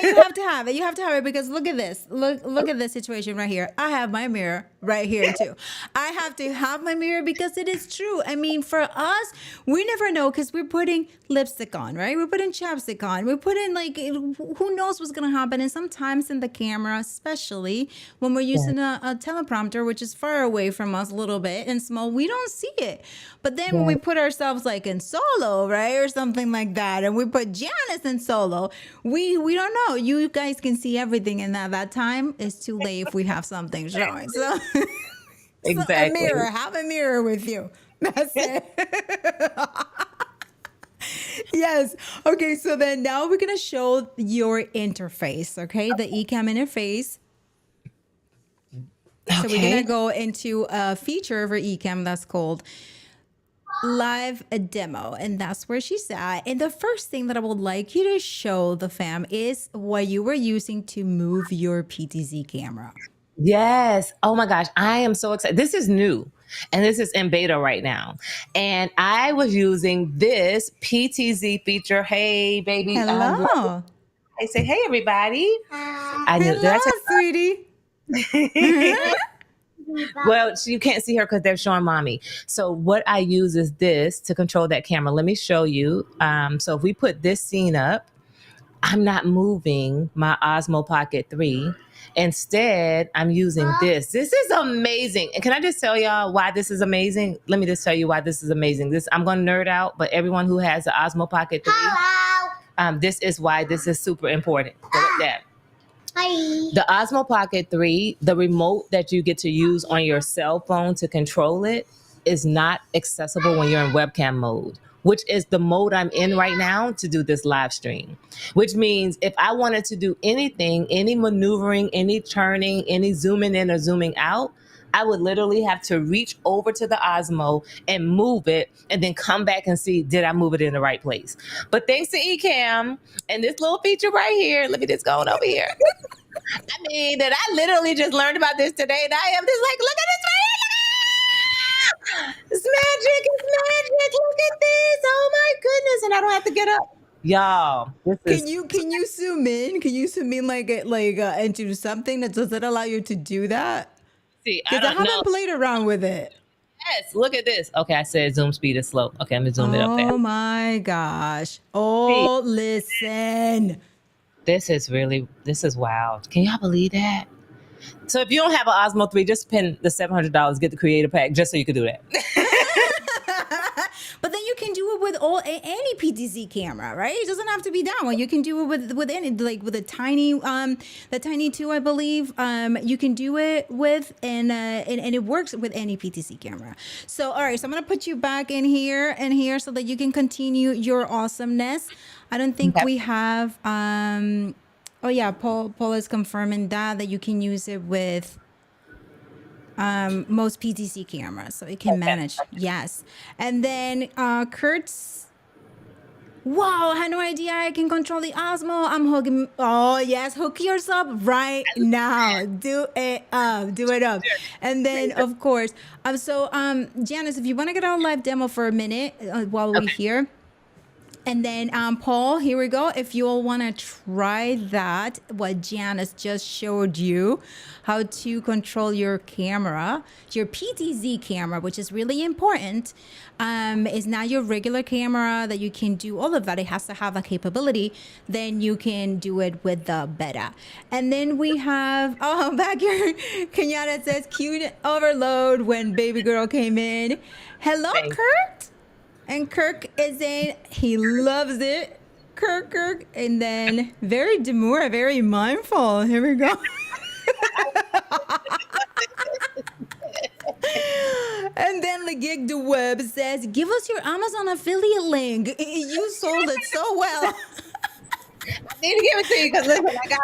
you have to have it. You have to have it because look at this. Look at this situation right here. I have my mirror right here too. I have to have my mirror because it is true. I mean, for us, we never know because we're putting lipstick on, right? We're putting chapstick on. We're putting who knows what's going to happen. And sometimes in the camera, especially when we're using a teleprompter, which is far away from us a little bit and small, we don't see it. But then when we put ourselves like in solo, right? Or something like that, and we put Janice in solo, we don't know. You guys can see everything, and at that time it's too late if we have something showing. So, exactly. Have a mirror with you. That's it. Yes. Okay. So then now we're gonna show your interface. Okay, the Ecamm interface. So we're gonna go into a feature for Ecamm that's called live a demo, and that's where she's at. And the first thing that I would like you to show the fam is what you were using to move your PTZ camera. Yes. Oh my gosh. I am so excited. This is new and this is in beta right now. And I was using this PTZ feature. Hey, baby. Hello. I say, hey, everybody. I knew. Did Hello, I sweetie. well, you can't see her because they're showing mommy. So what I use is this to control that camera. Let me show you. So if we put this scene up, I'm not moving my Osmo Pocket 3. Instead, I'm using this. This is amazing. And can I just tell y'all why this is amazing? Let me just tell you why this is amazing. I'm going to nerd out, but everyone who has the Osmo Pocket 3, this is why this is super important. Look at that. Hi. The Osmo Pocket 3, the remote that you get to use on your cell phone to control it is not accessible when you're in webcam mode, which is the mode I'm in right now to do this live stream, which means if I wanted to do anything, any maneuvering, any turning, any zooming in or zooming out, I would literally have to reach over to the Osmo and move it and then come back and see, did I move it in the right place? But thanks to Ecamm and this little feature right here, look at this going over here. I mean, that I literally just learned about this today and I am just like, look at this right here. It's magic. It's magic. Look at this. Oh my goodness. And I don't have to get up. Y'all, Can you zoom in? Can you zoom in like into something that does it allow you to do that? See, because I haven't played around with it. Yes, look at this. Okay, I said zoom speed is slow. Okay, I'm gonna zoom it up there. Oh my gosh. Oh, listen. This is wild. Can y'all believe that? So if you don't have an Osmo 3, just spend the $700, get the creator pack just so you can do that. But then you can do it with any PTZ camera, right? It doesn't have to be that one. You can do it with any, like with the Tiny 2, I believe. You can do it with, and it works with any PTZ camera. So, all right, so I'm gonna put you back in here so that you can continue your awesomeness. I don't think we have. Oh yeah, Paul is confirming that you can use it with most PTZ cameras, so it can manage. Yes. And then Kurt's, wow, I had no idea I can control the Osmo. I'm hooking. Oh yes, hook yourself right now. Do it up. And then of course, Janice, if you want to get our live demo for a minute while we're here. And then Paul, here we go. If you all want to try that, what Janice just showed you, how to control your camera, your PTZ camera, which is really important, is not your regular camera that you can do all of that. It has to have a capability. Then you can do it with the beta. And then we have, back here, Kenyatta says, cute overload when baby girl came in. Hello, thanks. Kurt. And Kirk is in, he loves it. Kirk. And then very demure, very mindful. Here we go. And then the Gig the Web says, give us your Amazon affiliate link. You sold it so well. I need to give it to you because listen, I got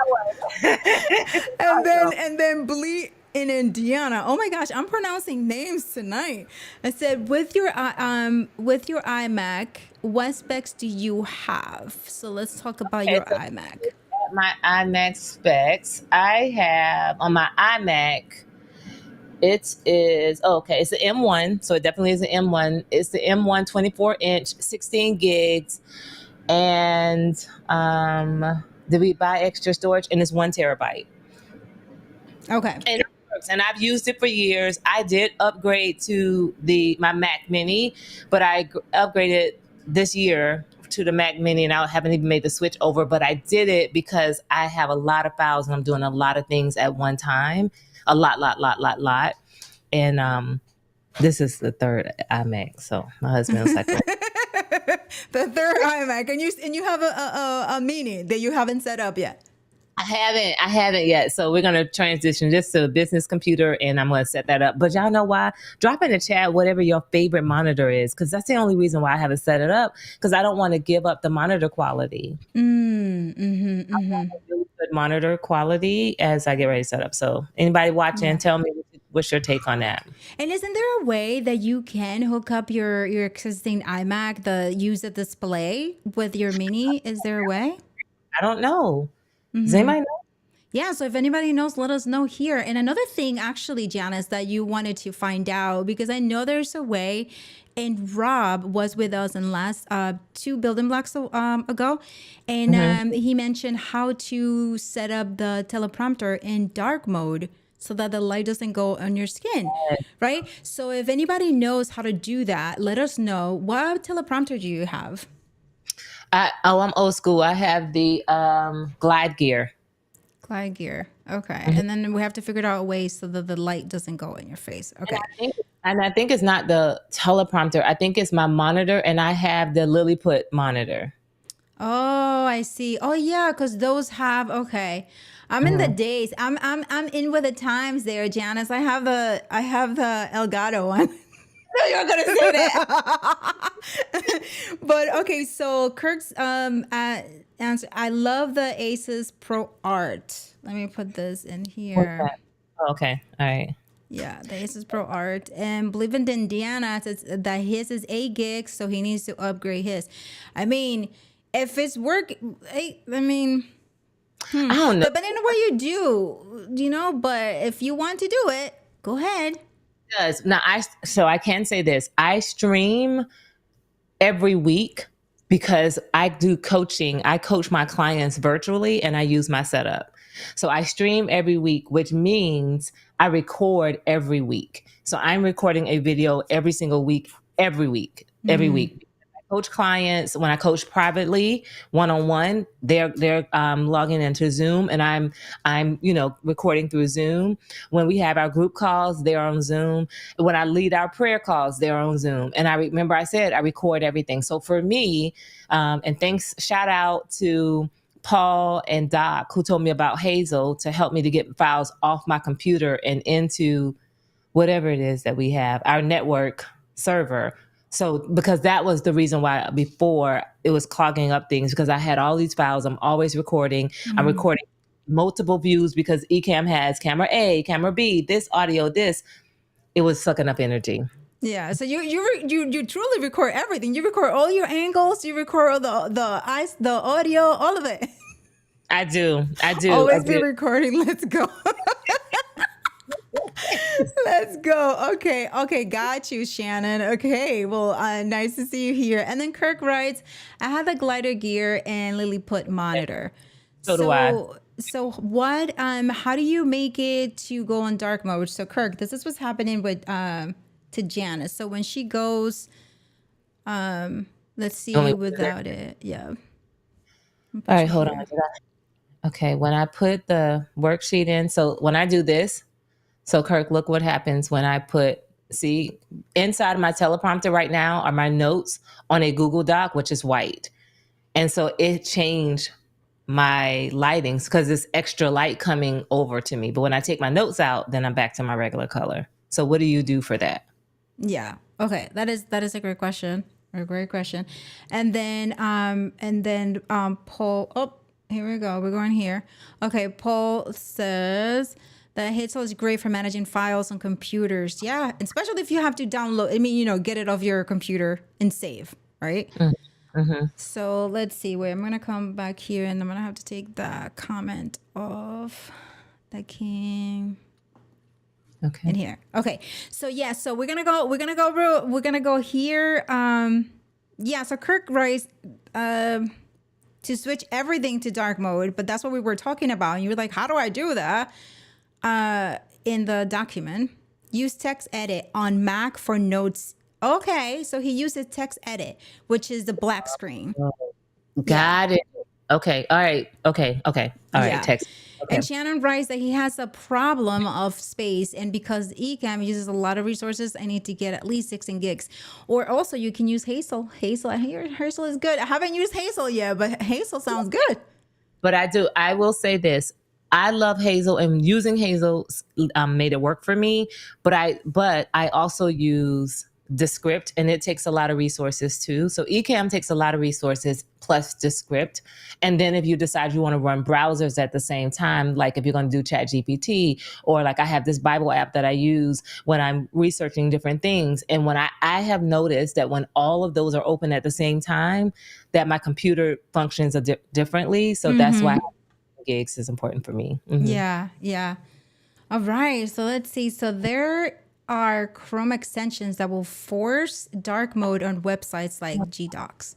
one. and then Bleed in Indiana. Oh my gosh, I'm pronouncing names tonight. I said, with your iMac, what specs do you have? So let's talk about your iMac. My iMac specs, I have on my iMac, it's an M1, so it definitely is an M1. It's the M1 24-inch, 16 gigs, and did we buy extra storage? And it's 1 terabyte. Okay. And I've used it for years. I did upgrade to my Mac Mini, but I upgraded this year to the Mac Mini, and I haven't even made the switch over. But I did it because I have a lot of files and I'm doing a lot of things at one time. A lot. And this is the third iMac. So my husband was like, the third iMac, and you have a Mini that you haven't set up yet. I haven't yet. So we're going to transition just to a business computer and I'm going to set that up. But y'all know why? Drop in the chat whatever your favorite monitor is, because that's the only reason why I haven't set it up, because I don't want to give up the monitor quality. I want a really good monitor quality as I get ready to set up. So anybody watching, tell me what's your take on that? And isn't there a way that you can hook up your existing iMac, use the display with your mini? Is there a way? I don't know. Does anybody know? Yeah, so if anybody knows, let us know here. And another thing, actually, Janice, that you wanted to find out, because I know there's a way, and Rob was with us in last two building blocks ago, and he mentioned how to set up the teleprompter in dark mode so that the light doesn't go on your skin, right? So if anybody knows how to do that, let us know. What teleprompter do you have? I'm old school. I have the Glide Gear. Glide Gear. Okay. And then we have to figure out a way so that the light doesn't go in your face. Okay. And I think it's not the teleprompter. I think it's my monitor, and I have the Lilliput monitor. Oh, I see. Oh, yeah, because those have. Okay, I'm in the days. I'm in with the times there, Janice. I have the Elgato one. No, you're gonna say that. But okay, so Kirk's answer. I love the Asus Pro Art. Let me put this in here. Okay. All right. Yeah, the Asus Pro Art. And believe in Indiana says that his is 8 gigs, so he needs to upgrade his. I mean, if it's I mean, I don't know. depending on what you do, but if you want to do it, go ahead. Does now I can say this. I stream every week because I do coaching. I coach my clients virtually, and I use my setup. So I stream every week, which means I record every week. So I'm recording a video every single week, every week. I coach clients. When I coach privately, one-on-one, they're logging into Zoom, and I'm recording through Zoom. When we have our group calls, they're on Zoom. When I lead our prayer calls, they're on Zoom. And I remember I said I record everything. So for me, and shout out to Paul and Doc, who told me about Hazel to help me to get files off my computer and into whatever it is that we have, our network server. So because that was the reason why before it was clogging up things, because I had all these files. I'm always recording. I'm recording multiple views because Ecamm has camera A, camera B, this audio, this. It was sucking up energy. Yeah, so you truly record everything. You record all your angles. You record all the audio, all of it. I do. Always be recording. Let's go. Let's go. Okay. Got you, Shannon. Okay. Well, nice to see you here. And then Kirk writes, I have the Glider Gear and Lilliput monitor. So do I. So what? How do you make it to go on dark mode? So Kirk, this is what's happening with to Janice. So when she goes, let's see without it. Yeah. All right, hold on. Okay, when I put the worksheet in, so when I do this, so Kirk, look what happens when I see, inside of my teleprompter right now are my notes on a Google Doc, which is white. And so it changed my lightings because it's extra light coming over to me. But when I take my notes out, then I'm back to my regular color. So what do you do for that? Yeah. Okay. That is a great question. A great question. And then Paul, oh, here we go. We're going here. Okay. Paul says that Hazel is great for managing files on computers. Yeah. Especially if you have to download, get it off your computer and save, right? Mm-hmm. So let's see. Wait, I'm going to come back here and I'm going to have to take that comment off that came. Okay. In here. Okay. So so we're gonna go here. So Kirk writes to switch everything to dark mode, but that's what we were talking about. And you were like, how do I do that? In the document, use text edit on Mac for notes. Okay, so he uses text edit, which is the black screen. Got it. Okay. All right. Okay. All right. Text. Okay. And Shannon writes that he has a problem of space, and because Ecamm uses a lot of resources, I need to get at least 16 gigs. Or also you can use Hazel. I hear Hazel is good. I haven't used Hazel yet, but Hazel sounds good. But I will say this. I love Hazel, and using Hazel made it work for me. But I also use Descript, and it takes a lot of resources too. So Ecamm takes a lot of resources plus Descript. And then if you decide you want to run browsers at the same time, like if you're going to do Chat GPT, or like I have this Bible app that I use when I'm researching different things. And when I have noticed that when all of those are open at the same time, that my computer functions differently. So that's why gigs is important for me. Yeah, yeah. All right, so let's see. So there are Chrome extensions that will force dark mode on websites like GDocs.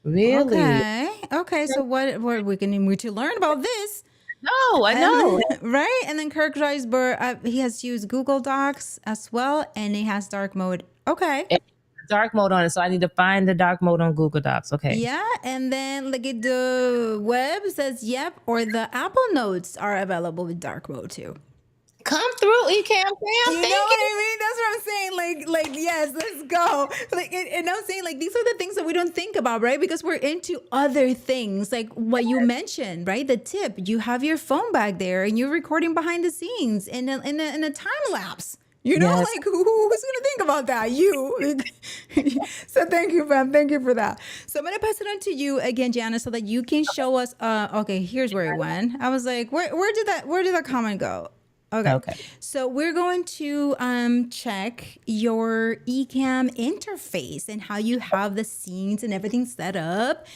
Really? Okay. So what are we going to need to learn about this? No, I know. Right? And then Kirk Dreisberg, he has used Google Docs as well, and it has dark mode. Okay. Dark mode on it, so I need to find the dark mode on Google Docs. Okay. Yeah, and then like the web says yep, or the Apple Notes are available with dark mode too. Come through, Ecamm fam. You know what I mean? That's what I'm saying. Like yes, let's go. Like, and I'm saying like these are the things that we don't think about, right? Because we're into other things, like what you mentioned, right? The tip: you have your phone back there, and you're recording behind the scenes in a time lapse. You know, Yes. like who's going to think about that? You. So thank you, fam. Thank you for that. So I'm going to pass it on to you again, Janice, so that you can show us. Okay, here's where it went. I was like, where did that comment go? Okay. So we're going to check your Ecamm interface and how you have the scenes and everything set up.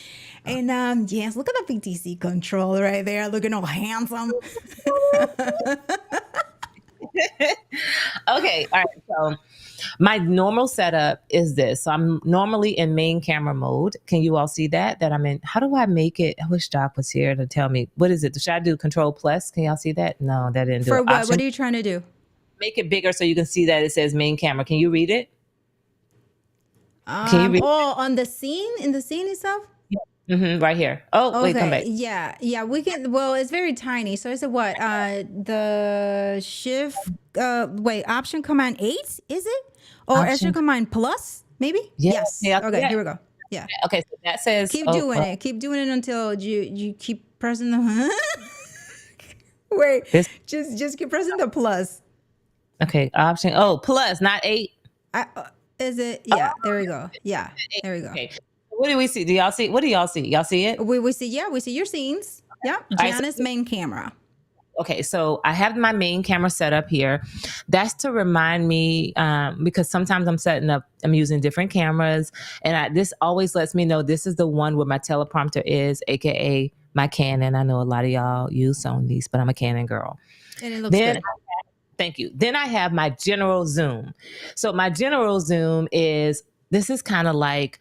And yes, look at the PTC control right there, looking all handsome. Okay. All right. So my normal setup is this. So I'm normally in main camera mode. Can you all see that I'm in? How do I make it? I wish Doc was here to tell me. What is it? Should I do Control Plus? Can y'all see that? No, that didn't do it. For what? What are you trying to do? Make it bigger so you can see that it says main camera. Can you read it? Can you read on the scene, in the scene itself? right here. Oh, wait, come back. Yeah, we can. Well, it's very tiny. So is it what? The shift. Option Command 8 is it? Or Option Command Plus? Maybe. Yes. Yeah, okay. Here we go. Yeah. Okay. So that says. Keep doing it. Keep doing it until you keep pressing the. Wait. Just keep pressing the plus. Okay. Option. Oh, plus, not 8. Is it? Yeah. There we go. Yeah. There we go. Okay. What do we see? Do y'all see? What do y'all see? Y'all see it? We see. Yeah, we see your scenes. Yeah. Janice main camera. Okay, so I have my main camera set up here. That's to remind me, because sometimes I'm using different cameras, and this always lets me know this is the one where my teleprompter is, aka my Canon. I know a lot of y'all use Sony's, but I'm a Canon girl. And it looks good. Thank you. Then I have my general zoom. So my general zoom this is kind of like,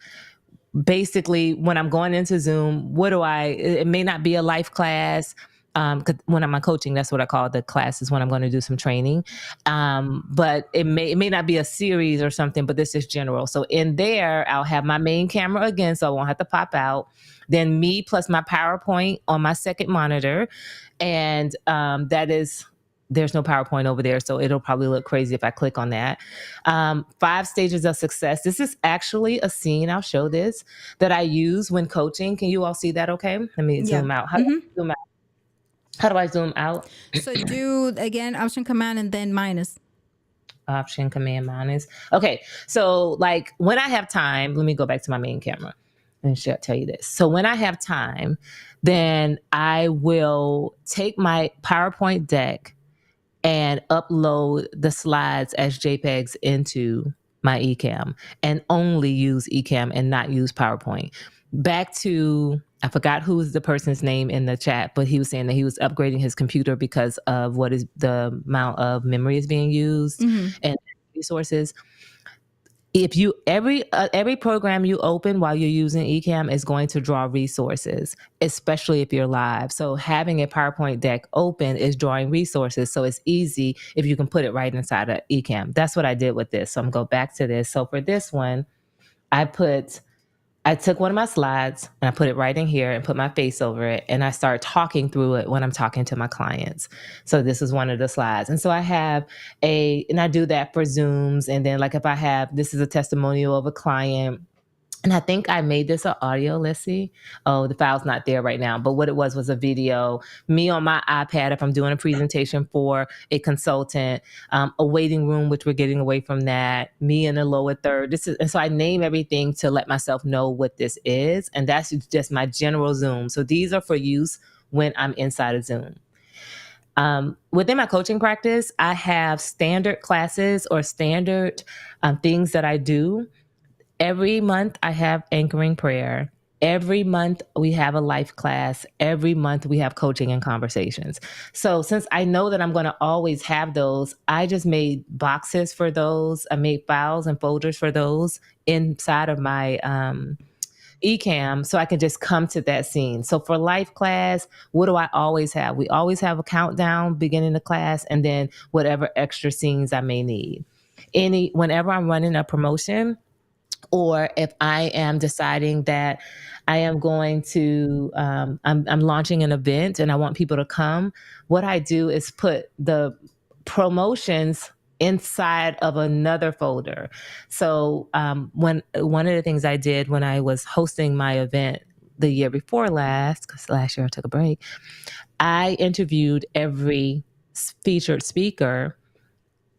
basically when I'm going into Zoom, it may not be a life class. Cause when I'm coaching, that's what I call the classes when I'm going to do some training. But it may not be a series or something, but this is general. So in there, I'll have my main camera again, so I won't have to pop out. Then me plus my PowerPoint on my second monitor. And there's no PowerPoint over there, so it'll probably look crazy if I click on that. 5 stages of success. This is actually a scene, I'll show this, that I use when coaching. Can you all see that okay? Let me zoom out. How do I zoom out? How do I zoom out? So do, again, Option Command and then minus. Option Command minus. Okay, so like when I have time, let me go back to my main camera and tell you this. So when I have time, then I will take my PowerPoint deck and upload the slides as JPEGs into my Ecamm and only use Ecamm and not use PowerPoint. Back to, I forgot who was the person's name in the chat, but he was saying that he was upgrading his computer because of what is the amount of memory is being used and resources. If you every program you open while you're using Ecamm is going to draw resources, especially if you're live. So having a PowerPoint deck open is drawing resources. So it's easy if you can put it right inside of Ecamm. That's what I did with this. So I'm going to go back to this. So for this one, I took one of my slides and I put it right in here and put my face over it. And I start talking through it when I'm talking to my clients. So this is one of the slides. And so I have and I do that for Zooms. And then like if this is a testimonial of a client, And I think I made this an audio. Let's see. Oh, the file's not there right now. But what it was a video, me on my iPad if I'm doing a presentation for a consultant, a waiting room, which we're getting away from that, me in the lower third. And so I name everything to let myself know what this is. And that's just my general Zoom. So these are for use when I'm inside of Zoom. Within my coaching practice, I have standard classes or standard things that I do. Every month I have anchoring prayer. Every month we have a life class. Every month we have coaching and conversations. So since I know that I'm going to always have those, I just made boxes for those. I made files and folders for those inside of my Ecamm so I can just come to that scene. So for life class, what do I always have? We always have a countdown beginning the class and then whatever extra scenes I may need. Whenever I'm running a promotion, or if I am deciding that I am going to, I'm launching an event and I want people to come, what I do is put the promotions inside of another folder. So one of the things I did when I was hosting my event the year before last, because last year I took a break, I interviewed every featured speaker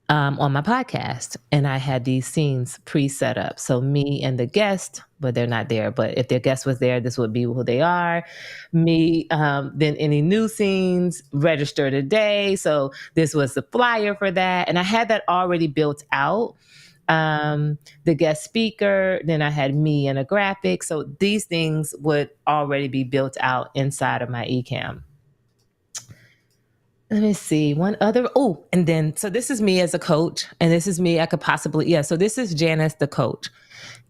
on my podcast, and I had these scenes pre-set up. So me and the guest, but they're not there. But if their guest was there, this would be who they are. Me, then any new scenes, register today. So this was the flyer for that, and I had that already built out. The guest speaker, then I had me and a graphic. So these things would already be built out inside of my Ecamm. Let me see one other. Oh, and then, so this is me as a coach, and this is me. I could possibly, yeah. So this is Janice, the coach.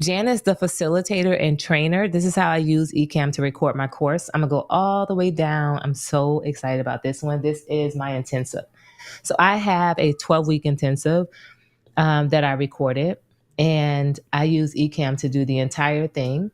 Janice, the facilitator and trainer. This is how I use Ecamm to record my course. I'm gonna go all the way down. I'm so excited about this one. This is my intensive. So I have a 12-week intensive that I recorded, and I use Ecamm to do the entire thing.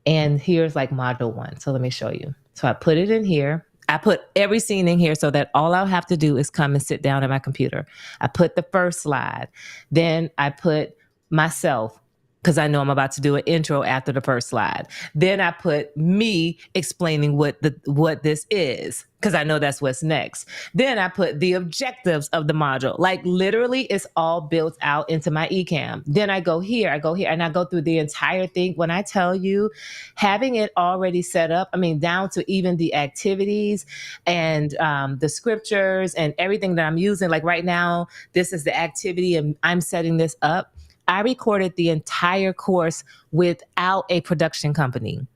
And here's like module 1. So let me show you. So I put it in here. I put every scene in here so that all I'll have to do is come and sit down at my computer. I put the first slide. Then I put myself, because I know I'm about to do an intro after the first slide. Then I put me explaining what this is, because I know that's what's next. Then I put the objectives of the module. Like literally it's all built out into my Ecamm. Then I go here, and I go through the entire thing. When I tell you, having it already set up, I mean, down to even the activities and the scriptures and everything that I'm using. Like right now, this is the activity and I'm setting this up. I recorded the entire course without a production company.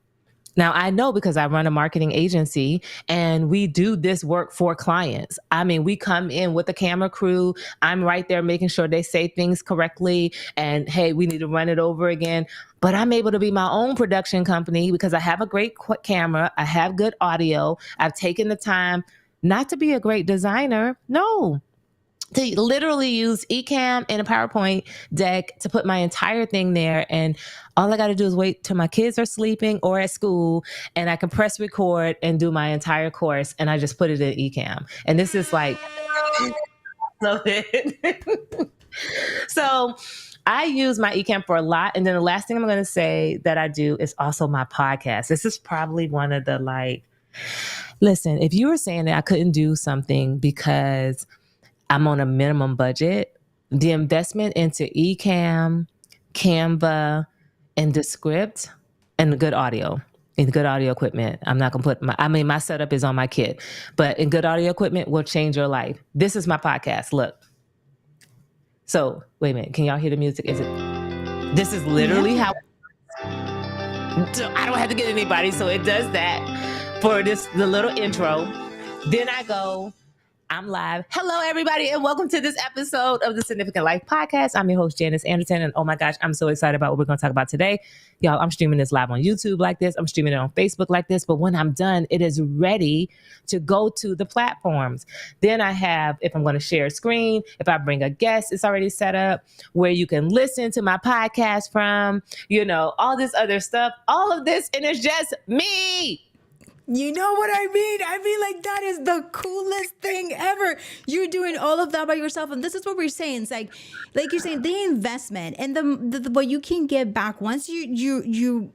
Now, I know because I run a marketing agency and we do this work for clients. I mean, we come in with a camera crew. I'm right there making sure they say things correctly. And hey, we need to run it over again. But I'm able to be my own production company because I have a great camera. I have good audio. I've taken the time not to be a great designer. No. To literally use Ecamm and a PowerPoint deck to put my entire thing there. And all I got to do is wait till my kids are sleeping or at school and I can press record and do my entire course. And I just put it in Ecamm. And this is like, so I use my Ecamm for a lot. And then the last thing I'm going to say that I do is also my podcast. This is probably one of the listen, if you were saying that I couldn't do something because I'm on a minimum budget, the investment into Ecamm, Canva, and the script and good audio equipment. I'm not going to put my setup is on my kit, but in good audio equipment will change your life. This is my podcast. Look. So wait a minute. Can y'all hear the music? This is literally how I don't have to get anybody. So it does that for the little intro. Then I go, I'm live. Hello, everybody, and welcome to this episode of the Significant Life Podcast. I'm your host, Janice Anderson, and oh my gosh, I'm so excited about what we're going to talk about today. Y'all, I'm streaming this live on YouTube like this. I'm streaming it on Facebook like this, but when I'm done, it is ready to go to the platforms. Then I have, if I'm going to share a screen, if I bring a guest, it's already set up where you can listen to my podcast from, all this other stuff. All of this, and it's just me. You know what I mean? I mean, like, that is the coolest thing ever. You're doing all of that by yourself. And this is what we're saying. It's like you're saying, the investment and what you can get back once you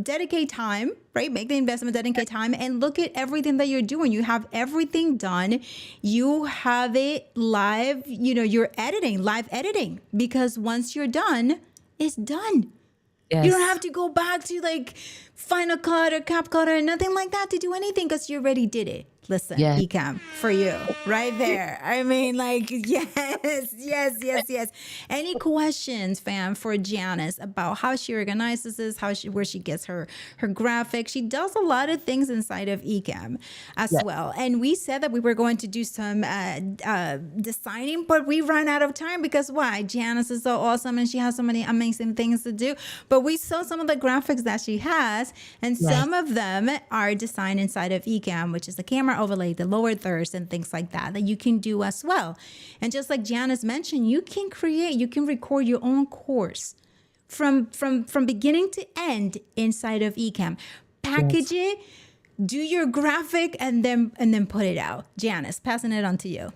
dedicate time, right? Make the investment, dedicate time, and look at everything that you're doing. You have everything done. You have it live, you're editing, live editing, because once you're done, it's done. Yes. You don't have to go back to like Final Cut or CapCut or nothing like that to do anything, because you already did it. Listen, Yes. Ecamm, for you, right there. I mean, like, yes. Any questions, fam, for Janice about how she organizes this, where she gets her graphics? She does a lot of things inside of Ecamm as well. And we said that we were going to do some designing, but we ran out of time because why? Janice is so awesome and she has so many amazing things to do. But we saw some of the graphics that she has, and some of them are designed inside of Ecamm, which is the camera overlay, the lower thirds, and things like that you can do as well. And just like Janice mentioned, you can record your own course from beginning to end inside of Ecamm. Package it, do your graphic, and then put it out. Janice, passing it on to you.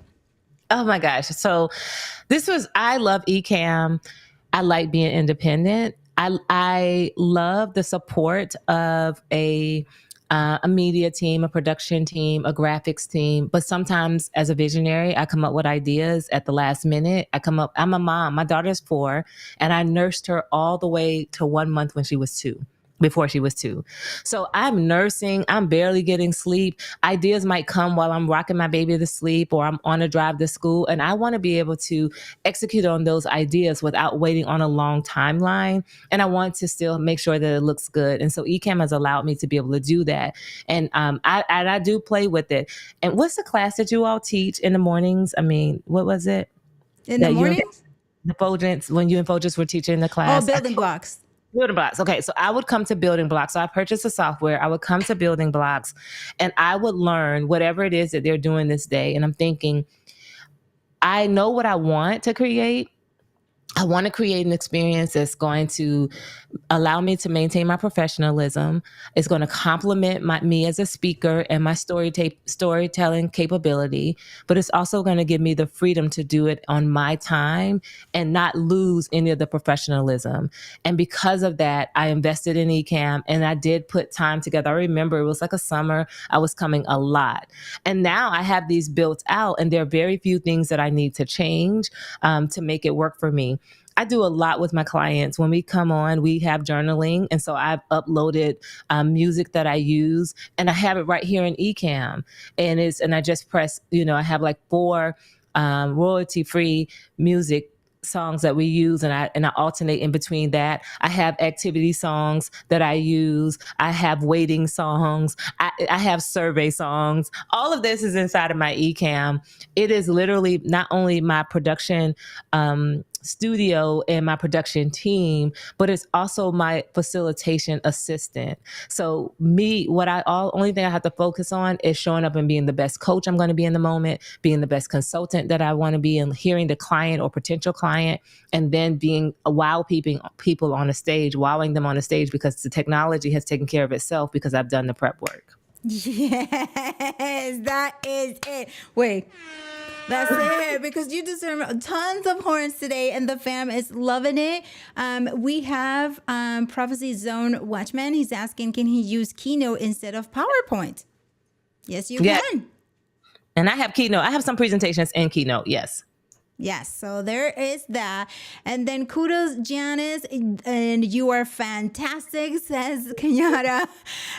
Oh my gosh. So I love Ecamm. I like being independent. I love the support of a media team, a production team, a graphics team. But sometimes as a visionary, I come up with ideas at the last minute. I'm a mom. My daughter's 4, and I nursed her all the way to 1 month when she was 2. Before she was 2. So I'm nursing, I'm barely getting sleep. Ideas might come while I'm rocking my baby to sleep or I'm on a drive to school. And I want to be able to execute on those ideas without waiting on a long timeline. And I want to still make sure that it looks good. And so Ecamm has allowed me to be able to do that. And I do play with it. And what's the class that you all teach in the mornings? I mean, what was it? In the mornings? The Fuljens, when you and Fuljens were teaching the class. Oh, BuildingBlocks. BuildingBlocks. Okay, so I would come to BuildingBlocks. So I purchased the software. I would come to BuildingBlocks and I would learn whatever it is that they're doing this day. And I'm thinking, I know what I want to create. I want to create an experience that's going to allow me to maintain my professionalism. It's going to complement me as a speaker and my storytelling capability, but it's also going to give me the freedom to do it on my time and not lose any of the professionalism. And because of that, I invested in Ecamm and I did put time together. I remember it was like a summer. I was coming a lot. And now I have these built out and there are very few things that I need to change to make it work for me. I do a lot with my clients. When we come on, we have journaling. And so I've uploaded music that I use and I have it right here in Ecamm. And I just press, I have like 4 royalty-free music songs that we use and I alternate in between that. I have activity songs that I use. I have waiting songs. I have survey songs. All of this is inside of my Ecamm. It is literally not only my production studio and my production team, but it's also my facilitation assistant. So only thing I have to focus on is showing up and being the best coach I'm going to be in the moment, being the best consultant that I want to be, and hearing the client or potential client, and then being people on a stage, wowing them on a stage, because the technology has taken care of itself because I've done the prep work. Yes, that is it. Wait. That's it, because you deserve tons of horns today, and the fam is loving it. We have Prophecy Zone Watchman. He's asking, can he use Keynote instead of PowerPoint? Yes, you can. And I have Keynote. I have some presentations in Keynote, yes. Yes, so there is that. And then kudos, Janice, and you are fantastic, says Kenyatta.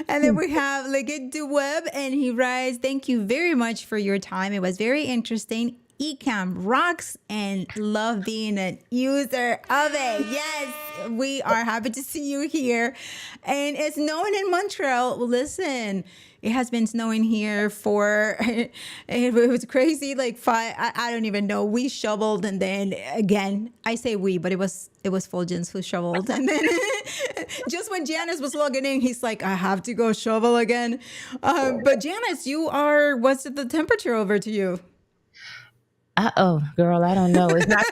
And then we have Legit Du Web, and he writes, thank you very much for your time. It was very interesting. Ecamm rocks and love being a user of it. Yes, we are happy to see you here. And it's snowing in Montreal. Listen, it has been snowing here for, it was crazy, like 5, I don't even know. We shoveled, and then again, I say we, but it was Fuljens who shoveled. And then just when Janice was logging in, he's like, I have to go shovel again. But Janice, what's the temperature over to you? Girl, I don't know. It's not.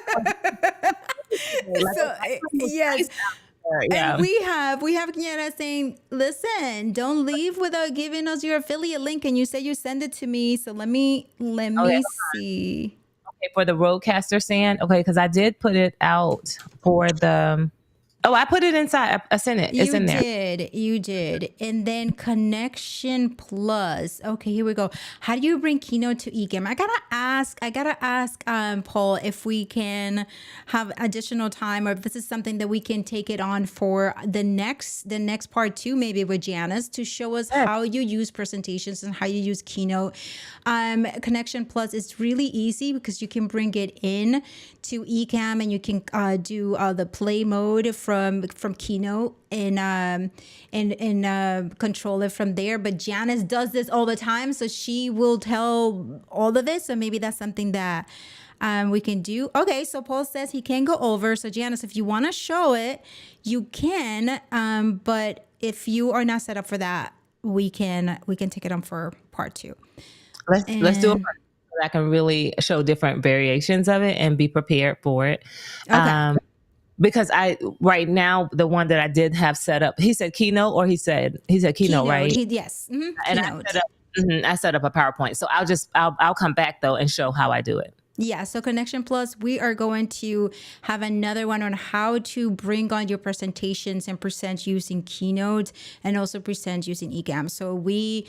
So, yes. And Yeah. we have Kiara saying, "Listen, don't leave without giving us your affiliate link." And you said you send it to me, so let Okay. me see. Okay, for the roadcaster sand. Okay, because I did put it out for the. Oh, I put it inside. I sent it. It's in there. You did. And then Connection Plus. Okay, here we go. How do you bring Keynote to Ecamm? I gotta ask Paul if we can have additional time, or if this is something that we can take it on for the next part two, maybe with Janice, to show us Yes. how you use presentations and how you use Keynote. Connection Plus is really easy because you can bring it in to Ecamm, and you can do the play mode from Keynote and control it from there. But Janice does this all the time, so she will tell all of it. So maybe that's something that we can do. Okay, so Paul says he can go over. So Janice, if you want to show it, you can. But if you are not set up for that, we can take it on for part two. Let's do it so that I can really show different variations of it and be prepared for it. Okay. Because right now the one that I did have set up, he said Keynote, or he said Keynote, right? Yes. And Keynote. I set up a PowerPoint. So I'll come back though and show how I do it. Yeah, so Connection Plus, we are going to have another one on how to bring on your presentations and present using Keynote, and also present using Ecamm. So we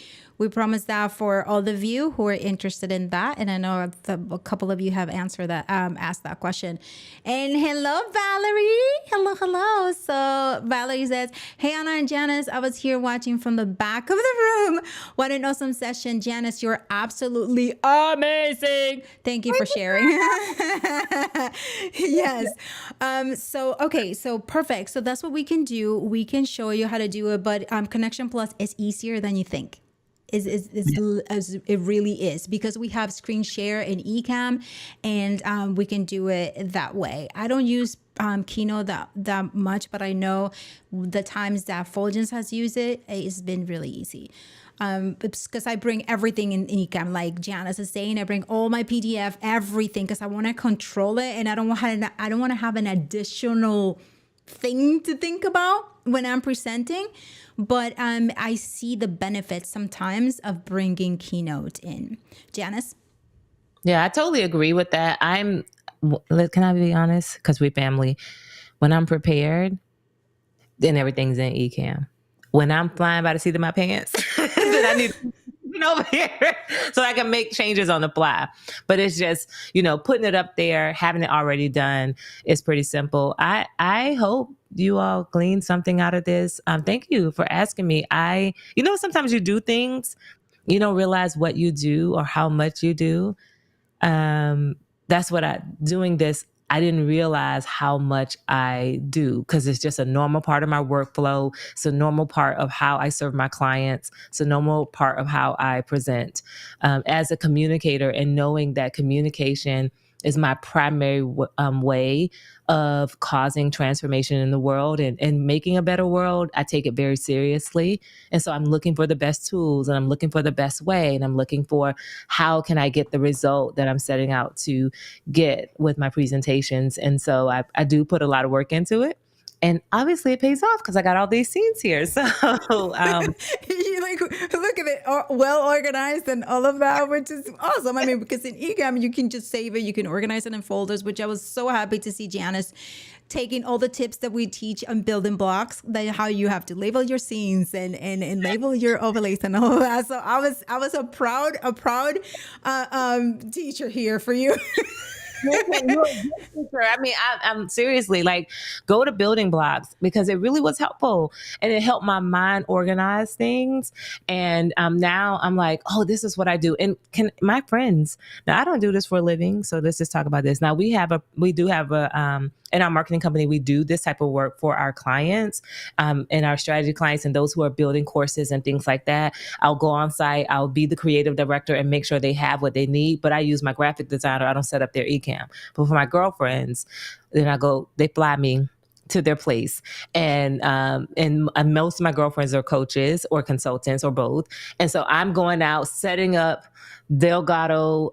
promise that for all of you who are interested in that, and I know a couple of you have asked that question. And hello, Valerie. Hello. So Valerie says, "Hey Anna and Janice, I was here watching from the back of the room. What an awesome session, Janice. You're absolutely amazing. Thank you for sharing." Yes. So perfect. So that's what we can do. We can show you how to do it, but Connection Plus is easier than you think. As it really is, because we have screen share in Ecamm, and we can do it that way. I don't use Keynote that much, but I know the times that Fuljens has used it, it's been really easy. Because I bring everything in Ecamm, like Janice is saying, I bring all my PDF, everything, because I want to control it, and I don't want to have an additional thing to think about when I'm presenting. But I see the benefits sometimes of bringing Keynote in. Janice? Yeah, I totally agree with that. Can I be honest? Because we're family. When I'm prepared, then everything's in Ecamm. When I'm flying by the seat of my pants, then I need to over here so I can make changes on the fly. But it's just, putting it up there, having it already done is pretty simple. I hope you all glean something out of this. Thank you for asking me. Sometimes you do things, you don't realize what you do or how much you do. That's what doing this, I didn't realize how much I do, because it's just a normal part of my workflow. It's a normal part of how I serve my clients. It's a normal part of how I present as a communicator, and knowing that communication is my primary way of causing transformation in the world and making a better world. I take it very seriously. And so I'm looking for the best tools, and I'm looking for the best way, and I'm looking for how can I get the result that I'm setting out to get with my presentations. And so I do put a lot of work into it. And obviously it pays off because I got all these scenes here. So you look at it, well organized and all of that, which is awesome. I mean, because in Ecamm, you can just save it. You can organize it in folders, which I was so happy to see Janice taking all the tips that we teach on building blocks, that how you have to label your scenes and label your overlays and all of that. So I was a proud teacher here for you. I mean, I'm seriously, like, go to Building Blocks, because it really was helpful, and it helped my mind organize things. And now I'm like, oh, this is what I do. And my friends, now I don't do this for a living, so let's just talk about this. Now we do have a in our marketing company, we do this type of work for our clients, and our strategy clients, and those who are building courses and things like that. I'll go on site, I'll be the creative director and make sure they have what they need, but I use my graphic designer. I don't set up their Ecamm. But for my girlfriends, then they fly me to their place. And most of my girlfriends are coaches or consultants or both. And so I'm going out, setting up Delgado,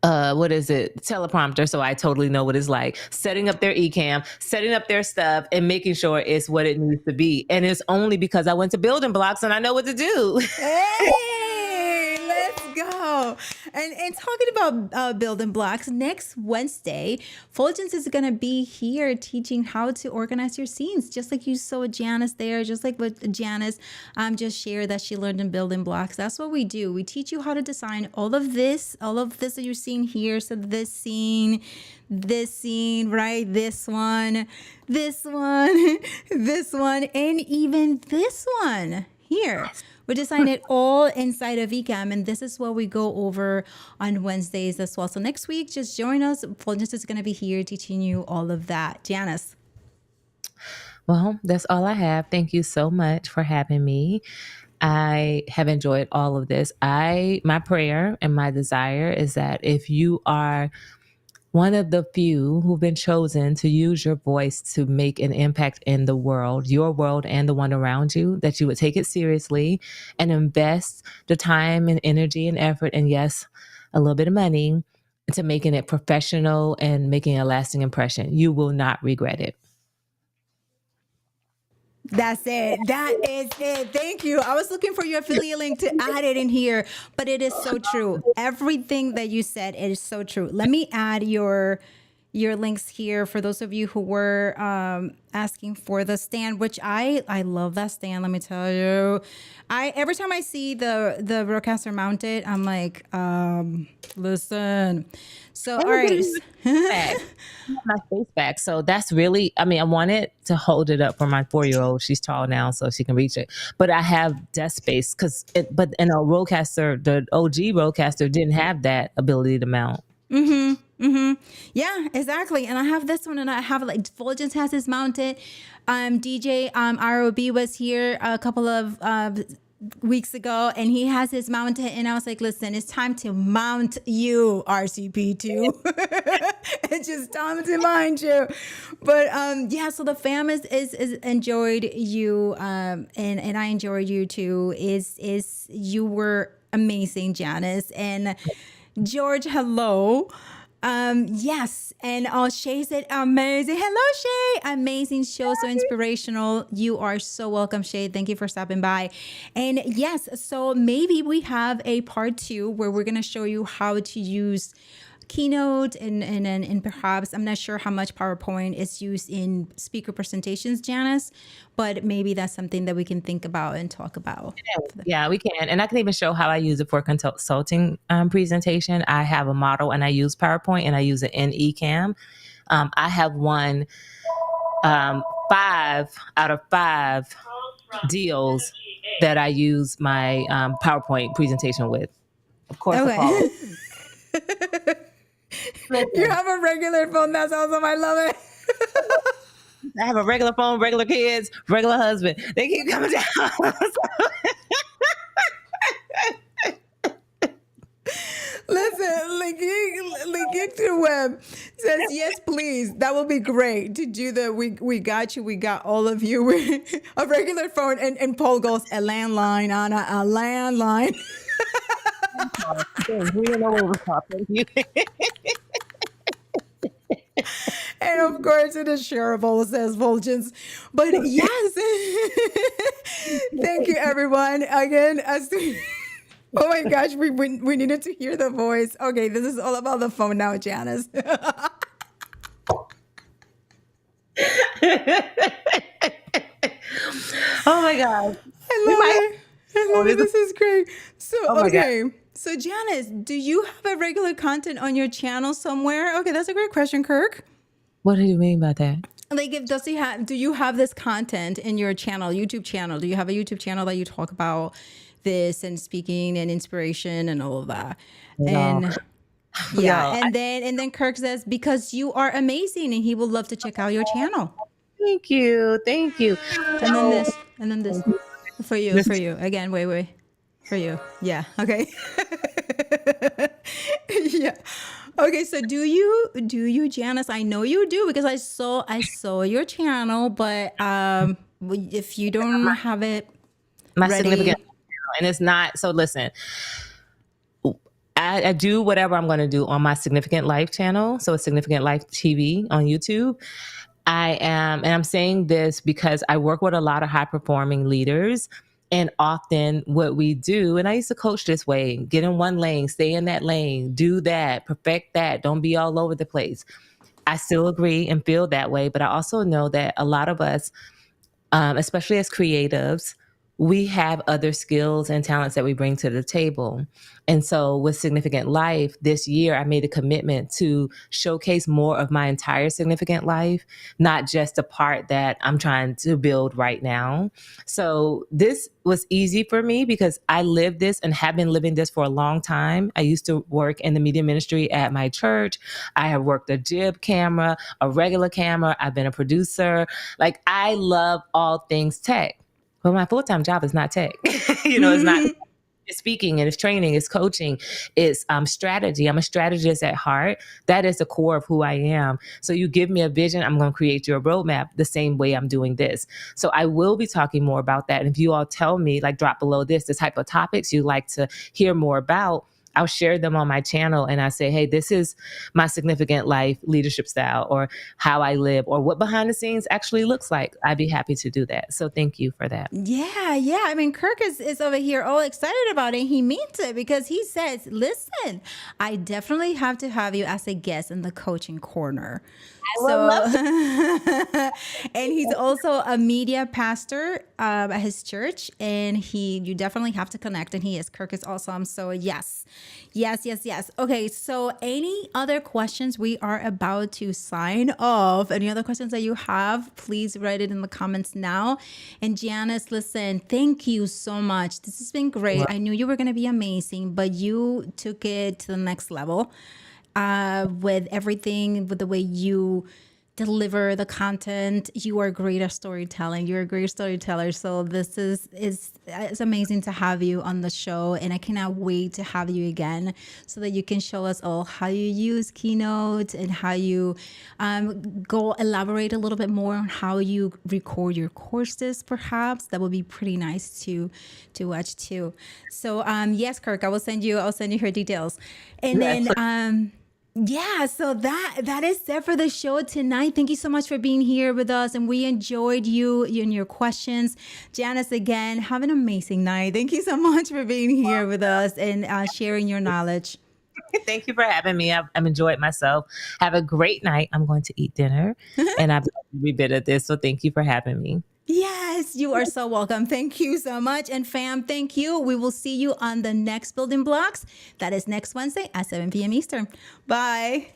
what is it, teleprompter, so I totally know what it's like, setting up their Ecamm, setting up their stuff, and making sure it's what it needs to be. And it's only because I went to Building Blocks and I know what to do. Hey, let's go. And talking about building blocks, next Wednesday, Fuljens is going to be here teaching how to organize your scenes, just like you saw Janice there, just like what Janice just shared that she learned in building blocks. That's what we do. We teach you how to design all of this that you're seeing here. So this scene, right? This one, this one, this one, and even this one here. We design it all inside of Ecamm, and this is what we go over on Wednesdays as well. So next week, just join us. Fuljens is going to be here teaching you all of that. Janice. Well, that's all I have. Thank you so much for having me. I have enjoyed all of this. My prayer and my desire is that if you are one of the few who've been chosen to use your voice to make an impact in the world, your world and the one around you, that you would take it seriously and invest the time and energy and effort, and yes, a little bit of money, into making it professional and making a lasting impression. You will not regret it. That's it. That is it. Thank you. I was looking for your affiliate link to add it in here, but it is so true. Everything that you said, it is so true. Let me add your links here for those of you who were asking for the stand, which I love that stand. Let me tell you, every time I see the broadcaster mounted, I'm like, listen. So all right. My face back. So that's really, I mean, I wanted to hold it up for my 4-year-old. She's tall now, so she can reach it. But I have desk space but in a roadcaster, the OG roadcaster didn't have that ability to mount. Yeah, exactly. And I have this one, and I have like Fuljens has his mounted. DJ ROB was here a couple of weeks ago, and he has his mounted, and I was like, listen, it's time to mount you, RCP2. It's just time to mount you. But yeah, so the fam is enjoyed you, and I enjoyed you too. Is you were amazing, Janice. And George, hello. Yes, and Shay said amazing. Hello, Shay. Amazing show, so inspirational. You are so welcome, Shay. Thank you for stopping by. And yes, so maybe we have a part 2 where we're gonna show you how to use Keynote and perhaps, I'm not sure how much PowerPoint is used in speaker presentations, Janice, but maybe that's something that we can think about and talk about. Yeah, we can. And I can even show how I use it for consulting presentation. I have a model and I use PowerPoint and I use it in Ecamm. I have won 5 out of 5 deals that I use my PowerPoint presentation with. Of course, okay. You have a regular phone. That's awesome. I love it. I have a regular phone, regular kids, regular husband. They keep coming down. Listen, Link to Web says, yes, please. That will be great to do the, we got you. We got all of you. A regular phone. And Paul goes, a landline, Anna, a landline. We don't know what we're talking. And of course, it is shareable, says Fuljens. But yes, thank you, everyone. Again, oh my gosh, we needed to hear the voice. Okay, this is all about the phone now, Janice. Oh my God. I love it. This is great. So, okay. So, Janice, do you have a regular content on your channel somewhere? Okay, that's a great question, Kirk. What do you mean by that? Like, do you have this content in your channel, YouTube channel? Do you have a YouTube channel that you talk about this and speaking and inspiration and all of that? No. And yeah, no, and then Kirk says, because you are amazing and he would love to check out your channel. Thank you. And then this for you again. Wait. For you. Yeah. Okay. Yeah. Okay. So do you, Janice? I know you do because I saw your channel, but if you don't have it my ready, significant, and it's not. So listen, I do whatever I'm going to do on my Significant Life channel. So it's Significant Life TV on YouTube. And I'm saying this because I work with a lot of high performing leaders. And often what we do, and I used to coach this way: get in one lane, stay in that lane, do that, perfect that, don't be all over the place. I still agree and feel that way. But I also know that a lot of us, especially as creatives, we have other skills and talents that we bring to the table. And so with Significant Life this year, I made a commitment to showcase more of my entire Significant Life, not just the part that I'm trying to build right now. So this was easy for me because I lived this and have been living this for a long time. I used to work in the media ministry at my church. I have worked a jib camera, a regular camera. I've been a producer. Like, I love all things tech. But my full-time job is not tech. It's not it's speaking, and it's training, it's coaching, it's strategy. I'm a strategist at heart. That is the core of who I am. So you give me a vision, I'm going to create your roadmap the same way I'm doing this. So I will be talking more about that. And if you all tell me, like, drop below this, the type of topics you'd like to hear more about, I'll share them on my channel, and I say, hey, this is my Significant Life leadership style, or how I live, or what behind the scenes actually looks like. I'd be happy to do that. So thank you for that. Yeah. I mean, Kirk is over here all excited about it. He means it because he says, listen, I definitely have to have you as a guest in the coaching corner. And he's also a media pastor at his church, and you definitely have to connect. And Kirk is awesome. So yes. Okay, so any other questions? We are about to sign off. Any other questions that you have, please write it in the comments now. And Janice, listen, thank you so much. This has been great. I knew you were going to be amazing, but you took it to the next level. With everything, with the way you deliver the content. You are great at storytelling. You're a great storyteller. So this it's amazing to have you on the show, and I cannot wait to have you again so that you can show us all how you use Keynote and how you go elaborate a little bit more on how you record your courses. Perhaps that would be pretty nice to watch too. So yes, Kirk, I'll send you her details, and then. Yeah, so that is it for the show tonight. Thank you so much for being here with us, and we enjoyed you and your questions. Janice, again, have an amazing night. Thank you so much for being here with us and sharing your knowledge. Thank you for having me. I've enjoyed myself. Have a great night. I'm going to eat dinner, and I've every bit of this. So thank you for having me. Yes, you are so welcome. Thank you so much. And fam, thank you. We will see you on the next Building Blocks. That is next Wednesday at 7 p.m. Eastern. Bye.